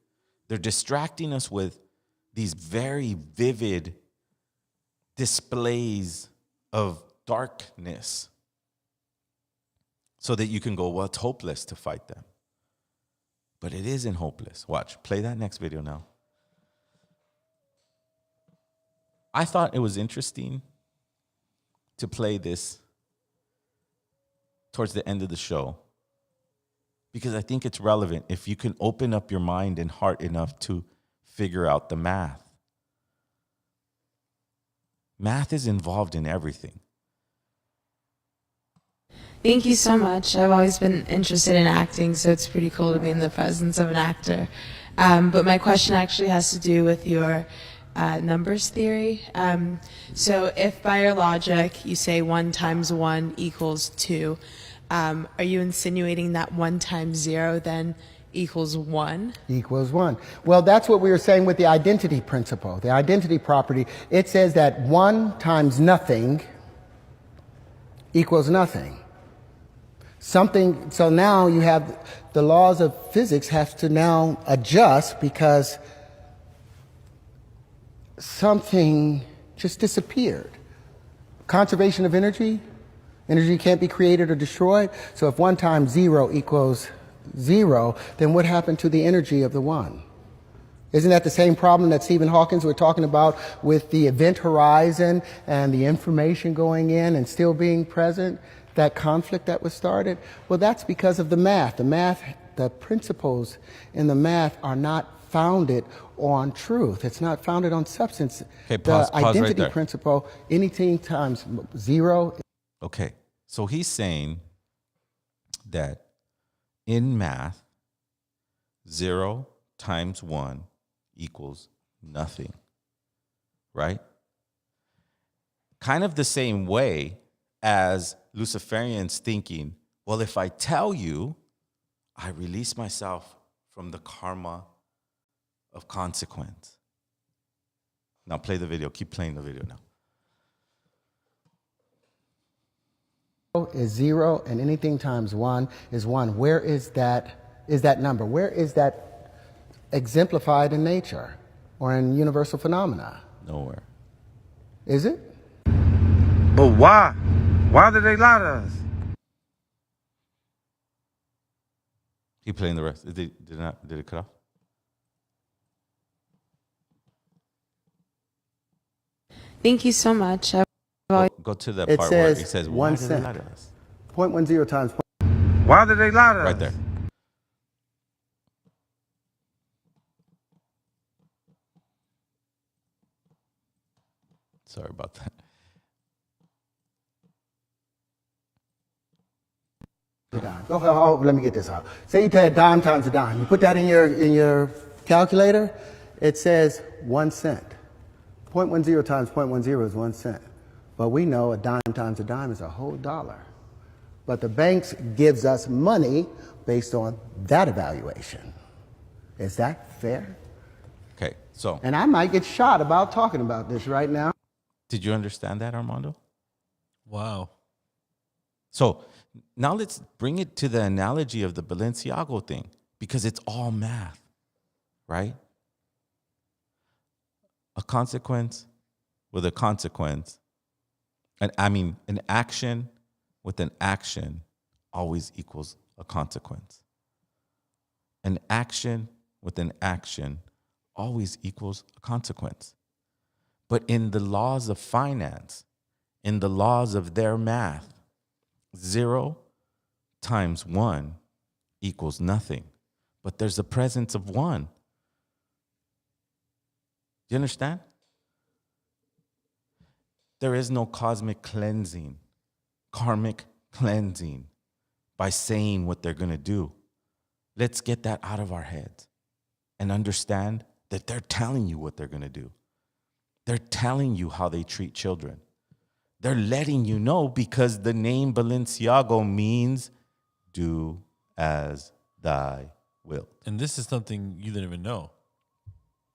They're distracting us with these very vivid displays of darkness so that you can go, well, it's hopeless to fight them. But it isn't hopeless. Watch, play that next video now. I thought it was interesting to play this towards the end of the show because I think it's relevant if you can open up your mind and heart enough to figure out the math. Math is involved in everything.
Thank you so much. I've always been interested in acting, so it's pretty cool to be in the presence of an actor. But my question actually has to do with your numbers theory. So if by your logic you say 1 times 1 equals 2, are you insinuating that 1 times 0 then equals 1?
Equals 1. Well, that's what we were saying with the identity principle, the identity property. It says that 1 times nothing equals nothing. Something, so now you have the laws of physics have to now adjust because something just disappeared. Conservation of energy. Energy can't be created or destroyed. So if 1 times 0 equals 0, then what happened to the energy of the 1? Isn't that the same problem that Stephen Hawking was talking about with the event horizon and the information going in and still being present? That conflict that was started? Well, that's because of the math. The principles in the math are not founded on truth. It's not founded on substance.
Okay, pause
identity
right there.
principle, anything times 0.
Okay, so he's saying that in math, 0 times 1 equals nothing, right? Kind of the same way as Luciferians thinking, well, if I tell you, I release myself from the karma of consequence. Now play the video. Keep playing the video now.
Is 0 and anything times 1 is 1. Where is that number? Where is that exemplified in nature or in universal phenomena?
Nowhere.
Is it?
But why? Why did they lie to us?
Keep playing the rest. Did it cut off?
Thank you so much.
Go to the part where it says, why did they lie to us?
0.10 times.
Why did they lie to us?
Right there. Sorry about that.
Let me get this out. Say you had dime times a dime. You put that in your calculator. It says 1 cent. 0.10 times 0.10 is 1 cent. But we know a dime times a dime is a whole dollar. But the banks gives us money based on that evaluation. Is that fair?
Okay, so.
And I might get shot about talking about this right now.
Did you understand that, Armando?
Wow.
So now let's bring it to the analogy of the Balenciaga thing, because it's all math, right? A consequence with a consequence. And I mean, an action with an action always equals a consequence. An action with an action always equals a consequence. But in the laws of finance, in the laws of their math, 0 times 1 equals nothing. But there's a presence of 1. Do you understand? There is no cosmic cleansing, karmic cleansing by saying what they're going to do. Let's get that out of our heads and understand that they're telling you what they're going to do. They're telling you how they treat children. They're letting you know because the name Balenciaga means do as thy will.
And this is something you didn't even know.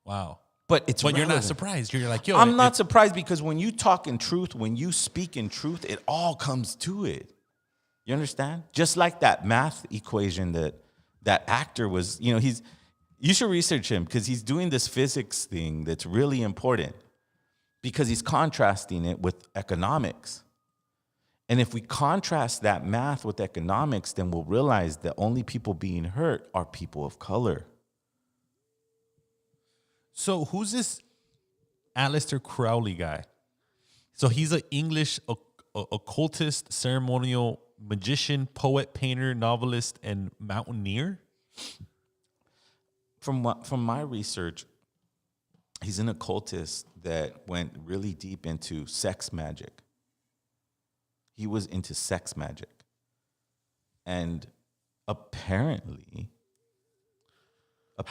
Wow.
But it's
But you're not
relevant.
surprised. You're like, yo.
I'm not surprised because when you talk in truth, when you speak in truth, it all comes to it. You understand? Just like that math equation that actor was, you should research him because he's doing this physics thing that's really important because he's contrasting it with economics. And if we contrast that math with economics, then we'll realize that only people being hurt are people of color.
So who's this Aleister Crowley guy? So he's an English occultist, ceremonial magician, poet, painter, novelist, and mountaineer?
From my research, he's an occultist that went really deep into sex magic. He was into sex magic. And apparently...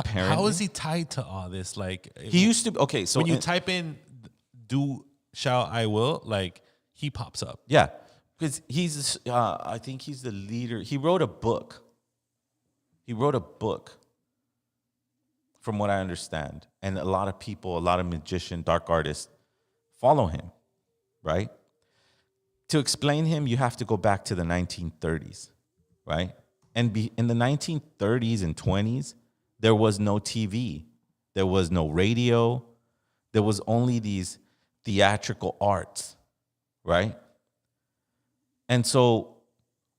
How is he tied to all this? Like
he used to. Okay, so
when you type in "do shall I will," like he pops up.
Yeah, because he's. I think he's the leader. He wrote a book. from what I understand. And a lot of people, a lot of magician, dark artists follow him, right? To explain him, you have to go back to the 1930s, right? And in the 1930s and 20s, there was no TV. There was no radio. There was only these theatrical arts, right? And so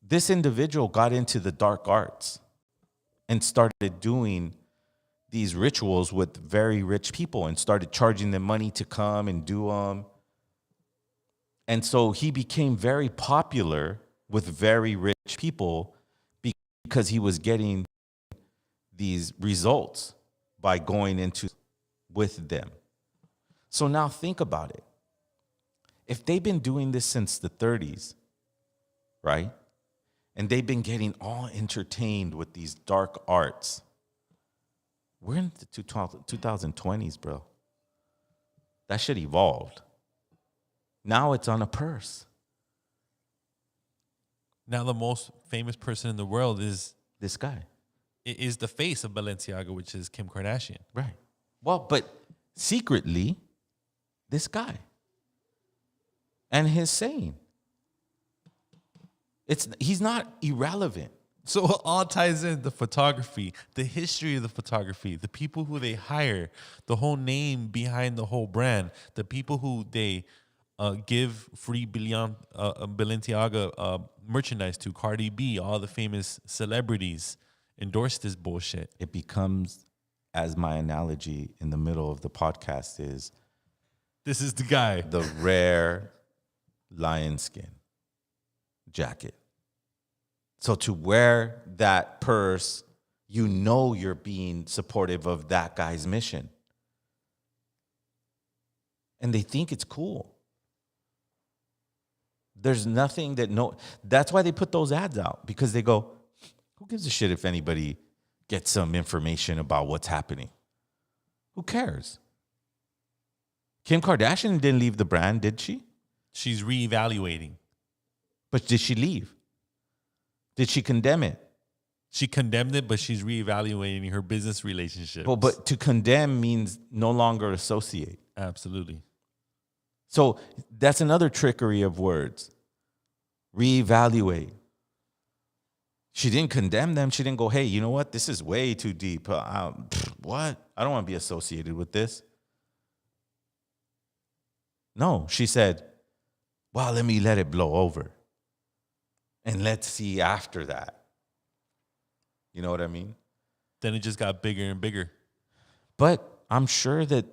this individual got into the dark arts and started doing these rituals with very rich people and started charging them money to come and do them. And so he became very popular with very rich people because he was getting these results by going into with them. So now think about it. If they've been doing this since the 30s, right? And they've been getting all entertained with these dark arts. We're in the 2020s, bro. That shit evolved. Now it's on a purse.
Now the most famous person in the world is
this guy.
Is the face of Balenciaga, which is Kim Kardashian.
Right. Well, but secretly, this guy. And his saying. He's not irrelevant.
So it all ties in: the photography, the history of the photography, the people who they hire, the whole name behind the whole brand, the people who they give free Balenciaga merchandise to, Cardi B, all the famous celebrities endorse this bullshit.
It becomes, as my analogy in the middle of the podcast is,
this is the guy.
The rare lion skin jacket. So to wear that purse, you know you're being supportive of that guy's mission. And they think it's cool. There's nothing that's why they put those ads out, because they go, who gives a shit if anybody gets some information about what's happening? Who cares? Kim Kardashian didn't leave the brand, did she?
She's reevaluating.
But did she leave? Did she condemn it?
She condemned it, but she's reevaluating her business relationships.
Well, but to condemn means no longer associate.
Absolutely.
So that's another trickery of words. Reevaluate. She didn't condemn them. She didn't go, hey, you know what? This is way too deep. What? I don't want to be associated with this. No, she said, well, let it blow over. And let's see after that. You know what I mean?
Then it just got bigger and bigger.
But I'm sure that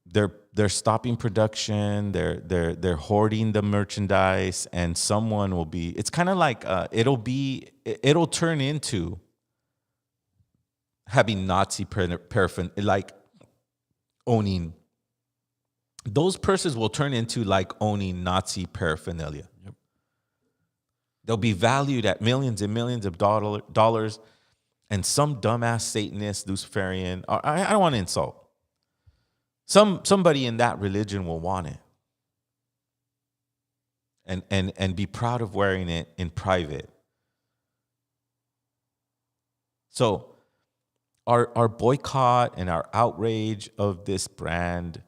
they're stopping production. They're hoarding the merchandise, and someone will be. It's kind of like it'll turn into having Nazi paraphernalia, like owning. Those purses will turn into like owning Nazi paraphernalia.
Yep.
They'll be valued at millions and millions of dollars, and some dumbass Satanist, Luciferian, I don't want to insult. Somebody in that religion will want it and be proud of wearing it in private. So our boycott and our outrage of this brand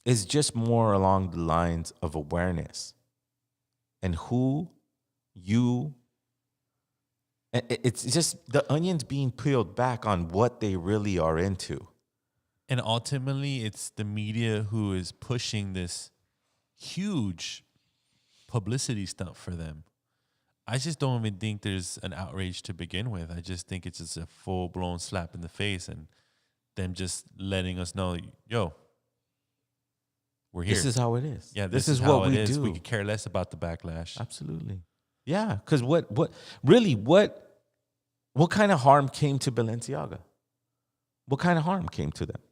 is just more along the lines of awareness and who you. It's just the onions being peeled back on what they really are into.
And ultimately, it's the media who is pushing this huge publicity stunt for them. I just don't even think there's an outrage to begin with. I just think it's just a full-blown slap in the face and them just letting us know, yo, we're here.
This is how it is.
Yeah,
this is what we do.
We could care less about the backlash.
Absolutely. Yeah, because what kind of harm came to Balenciaga? What kind of harm came to them?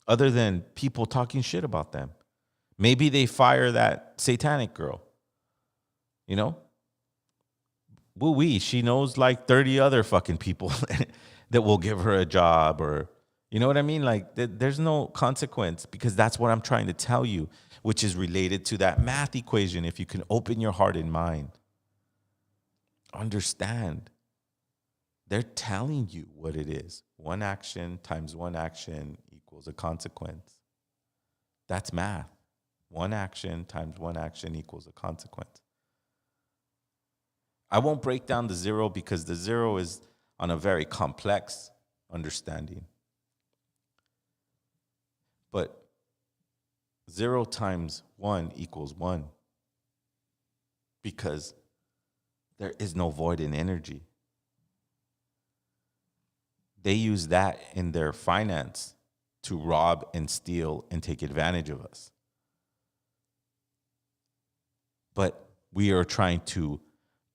Other than people talking shit about them. Maybe they fire that satanic girl. You know? Woo-wee, she knows like 30 other fucking people that will give her a job, or, you know what I mean? Like, there's no consequence, because that's what I'm trying to tell you, which is related to that math equation. If you can open your heart and mind, understand They're telling you what it is. One action times one action equals a consequence. That's math. One action times one action equals a consequence. I won't break down the zero because the zero is on a very complex understanding. But 0 times 1 equals 1 because there is no void in energy. They use that in their finance to rob and steal and take advantage of us. But we are trying to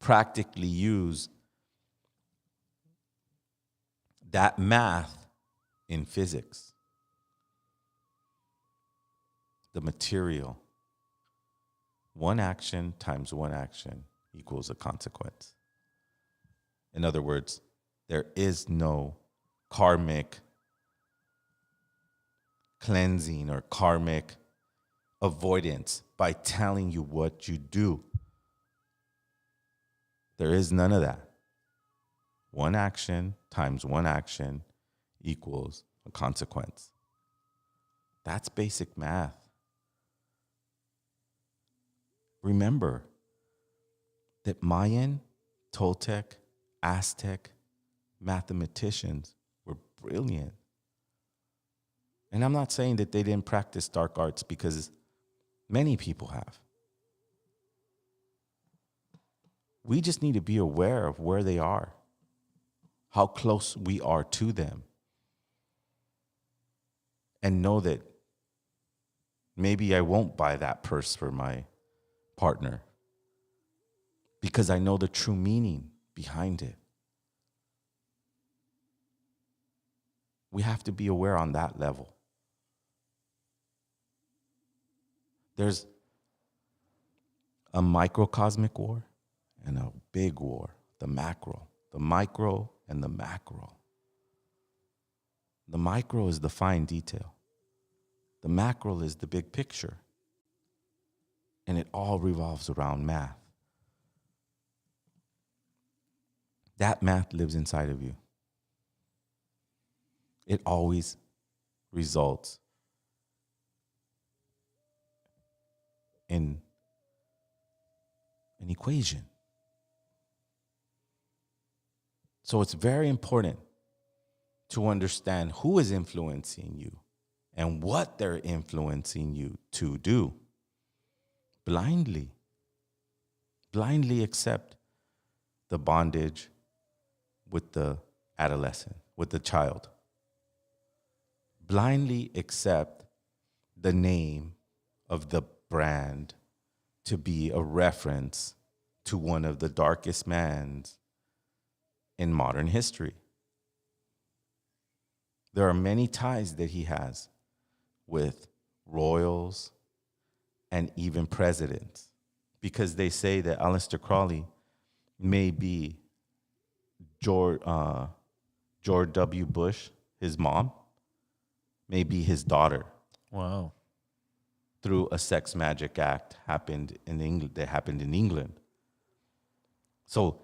practically use that math in physics. The material. One action times one action equals a consequence. In other words, there is no karmic cleansing or karmic avoidance by telling you what you do. There is none of that. One action times one action equals a consequence. That's basic math. Remember that Mayan, Toltec, Aztec mathematicians were brilliant. And I'm not saying that they didn't practice dark arts because many people have. We just need to be aware of where they are, how close we are to them, and know that maybe I won't buy that purse for my partner because I know the true meaning behind it. We have to be aware on that level. There's a microcosmic war and a big war, the macro, the micro and the macro. The micro is the fine detail. The macro is the big picture. And it all revolves around math. That math lives inside of you. It always results in an equation. So it's very important to understand who is influencing you and what they're influencing you to do. Blindly accept the bondage with the adolescent, with the child. Blindly accept the name of the brand to be a reference to one of the darkest mans in modern history. There are many ties that he has with royals and even presidents, because they say that Aleister Crowley may be George W. Bush, his mom, may be his daughter.
Wow.
Through a sex magic act happened in England. So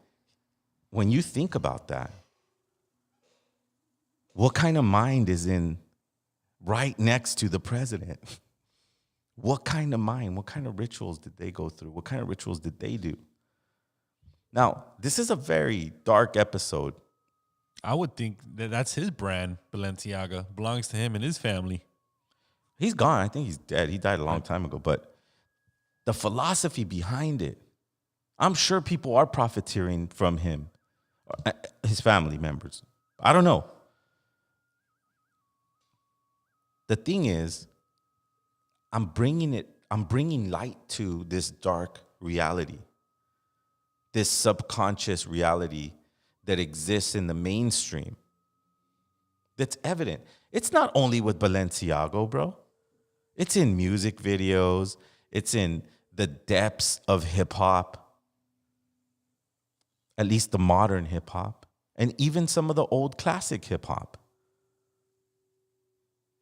when you think about that, what kind of mind is in right next to the president? What kind of mind, what kind of rituals did they go through? What kind of rituals did they do? Now, this is a very dark episode.
I would think that that's his brand, Balenciaga. Belongs to him and his family.
He's gone. I think he's dead. He died a long time ago. But the philosophy behind it, I'm sure people are profiteering from him, his family members. I don't know. The thing is, I'm bringing light to this dark reality, this subconscious reality that exists in the mainstream. That's evident. It's not only with Balenciaga, bro. It's in music videos. It's in the depths of hip hop, at least the modern hip hop, and even some of the old classic hip hop.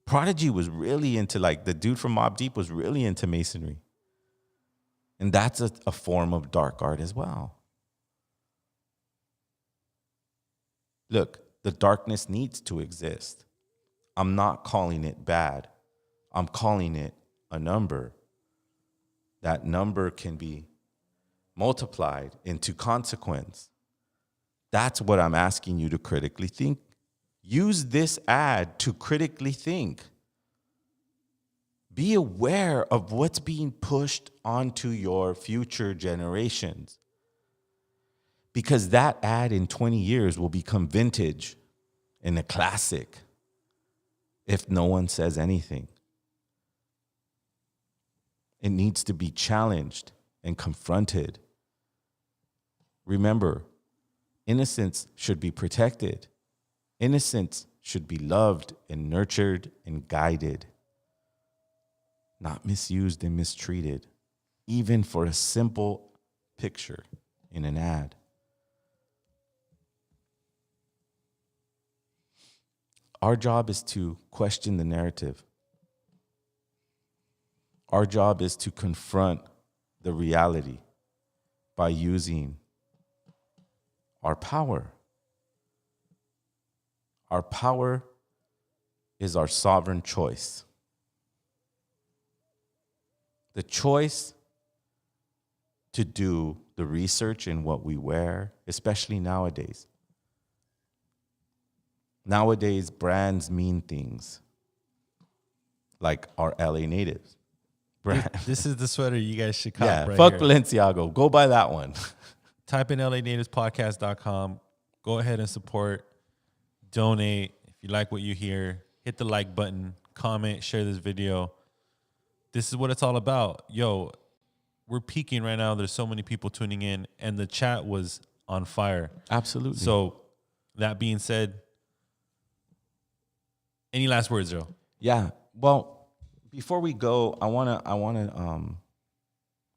Prodigy was really into, like, the dude from Mobb Deep was really into masonry. And that's a form of dark art as well. Look, the darkness needs to exist. I'm not calling it bad. I'm calling it a number. That number can be multiplied into consequence. That's what I'm asking you to critically think. Use this ad to critically think. Be aware of what's being pushed onto your future generations. Because that ad in 20 years will become vintage and a classic if no one says anything. It needs to be challenged and confronted. Remember, innocence should be protected. Innocence should be loved and nurtured and guided, not misused and mistreated, even for a simple picture in an ad. Our job is to question the narrative. Our job is to confront the reality by using our power. Our power is our sovereign choice. The choice to do the research in what we wear, especially nowadays. Nowadays, brands mean things like our LA natives.
This is the sweater you guys should cop.
Yeah,
right
fuck
here.
Balenciaga. Go buy that one.
Type in LANativespodcast.com. Go ahead and support. Donate. If you like what you hear, hit the like button. Comment. Share this video. This is what it's all about. Yo, we're peaking right now. There's so many people tuning in, and the chat was on fire.
Absolutely.
So, that being said, any last words, Joe?
Yeah. Well, before we go, I wanna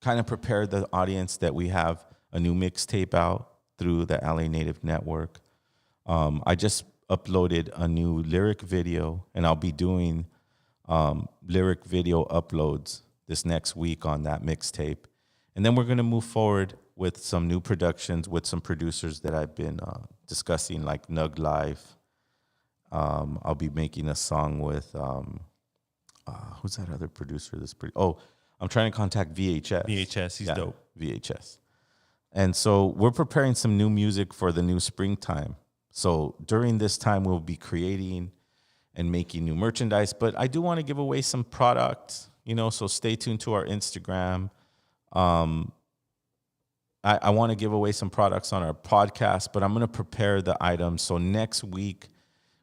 kind of prepare the audience that we have a new mixtape out through the LA Native Network. I just uploaded a new lyric video, and I'll be doing lyric video uploads this next week on that mixtape. And then we're going to move forward with some new productions with some producers that I've been discussing, like Nug Life. I'll be making a song with, who's that other producer? I'm trying to contact VHS.
VHS, he's dope.
VHS. And so we're preparing some new music for the new springtime. So during this time, we'll be creating and making new merchandise. But I do want to give away some products, so stay tuned to our Instagram. I want to give away some products on our podcast, but I'm going to prepare the items. So next week,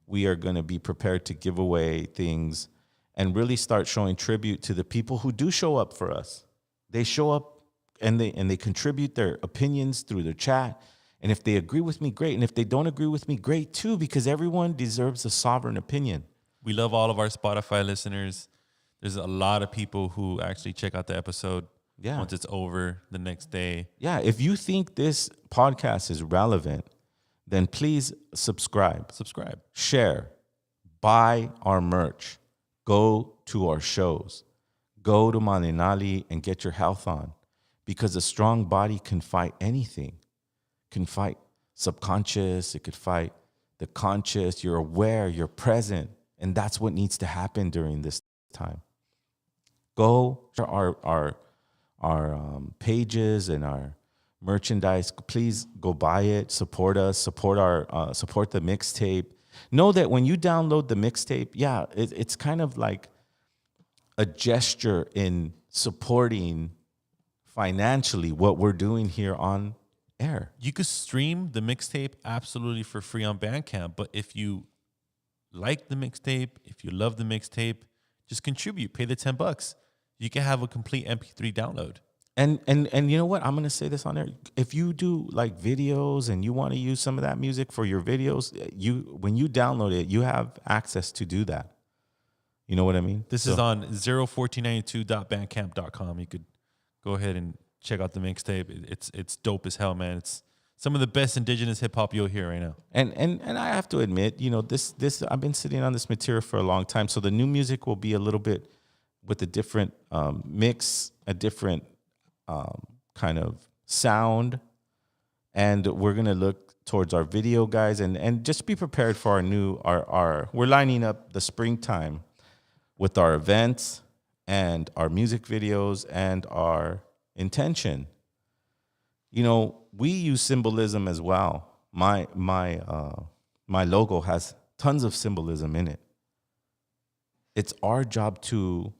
we are going to be prepared to give away things and really start showing tribute to the people who do show up for us. They show up and they contribute their opinions through the chat. And if they agree with me, great. And if they don't agree with me, great too, because everyone deserves a sovereign opinion.
We love all of our Spotify listeners. There's a lot of people who actually check out the episode once it's over the next day.
Yeah, if you think this podcast is relevant, then please subscribe. Share. Buy our merch. Go to our shows. Go to Maninali and get your health on. Because a strong body can fight anything. Can fight subconscious. It could fight the conscious. You're aware. You're present. And that's what needs to happen during this time. Go to our pages and our merchandise. Please go buy it. Support us. Support the mixtape. Know that when you download the mixtape, it's kind of like a gesture in supporting financially what we're doing here on air.
You could stream the mixtape absolutely for free on Bandcamp, but if you like the mixtape, if you love the mixtape, just contribute. Pay the $10. You can have a complete MP3 download.
And you know what? I'm going to say this on air. If you do like videos and you want to use some of that music for your videos, when you download it, you have access to do that. You know what I mean?
This is on 01492.bandcamp.com. You could go ahead and check out the mixtape. It's dope as hell, man. It's some of the best indigenous hip hop you'll hear right now.
And I have to admit, this I've been sitting on this material for a long time. So the new music will be a little bit with a different mix, a different kind of sound, and we're gonna look towards our video, guys, and just be prepared for our we're lining up the springtime with our events and our music videos and our intention. You know, we use symbolism as well. My logo has tons of symbolism in it. It's our job to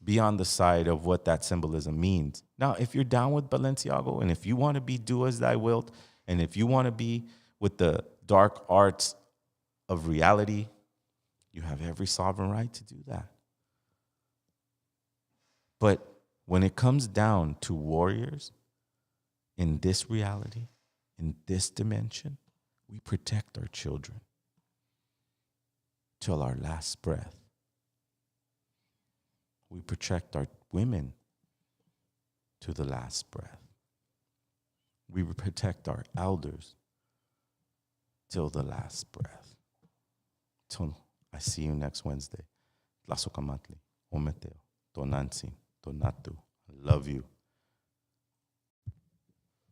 be on the side of what that symbolism means. Now, if you're down with Balenciaga, and if you want to be do as thy wilt, and if you want to be with the dark arts of reality, you have every sovereign right to do that. But when it comes down to warriors in this reality, in this dimension, we protect our children till our last breath. We protect our women to the last breath. We protect our elders till the last breath. Till I see you next Wednesday. Tlasocamatli, Ometeo, Tonantzin, Tonatu. I love you.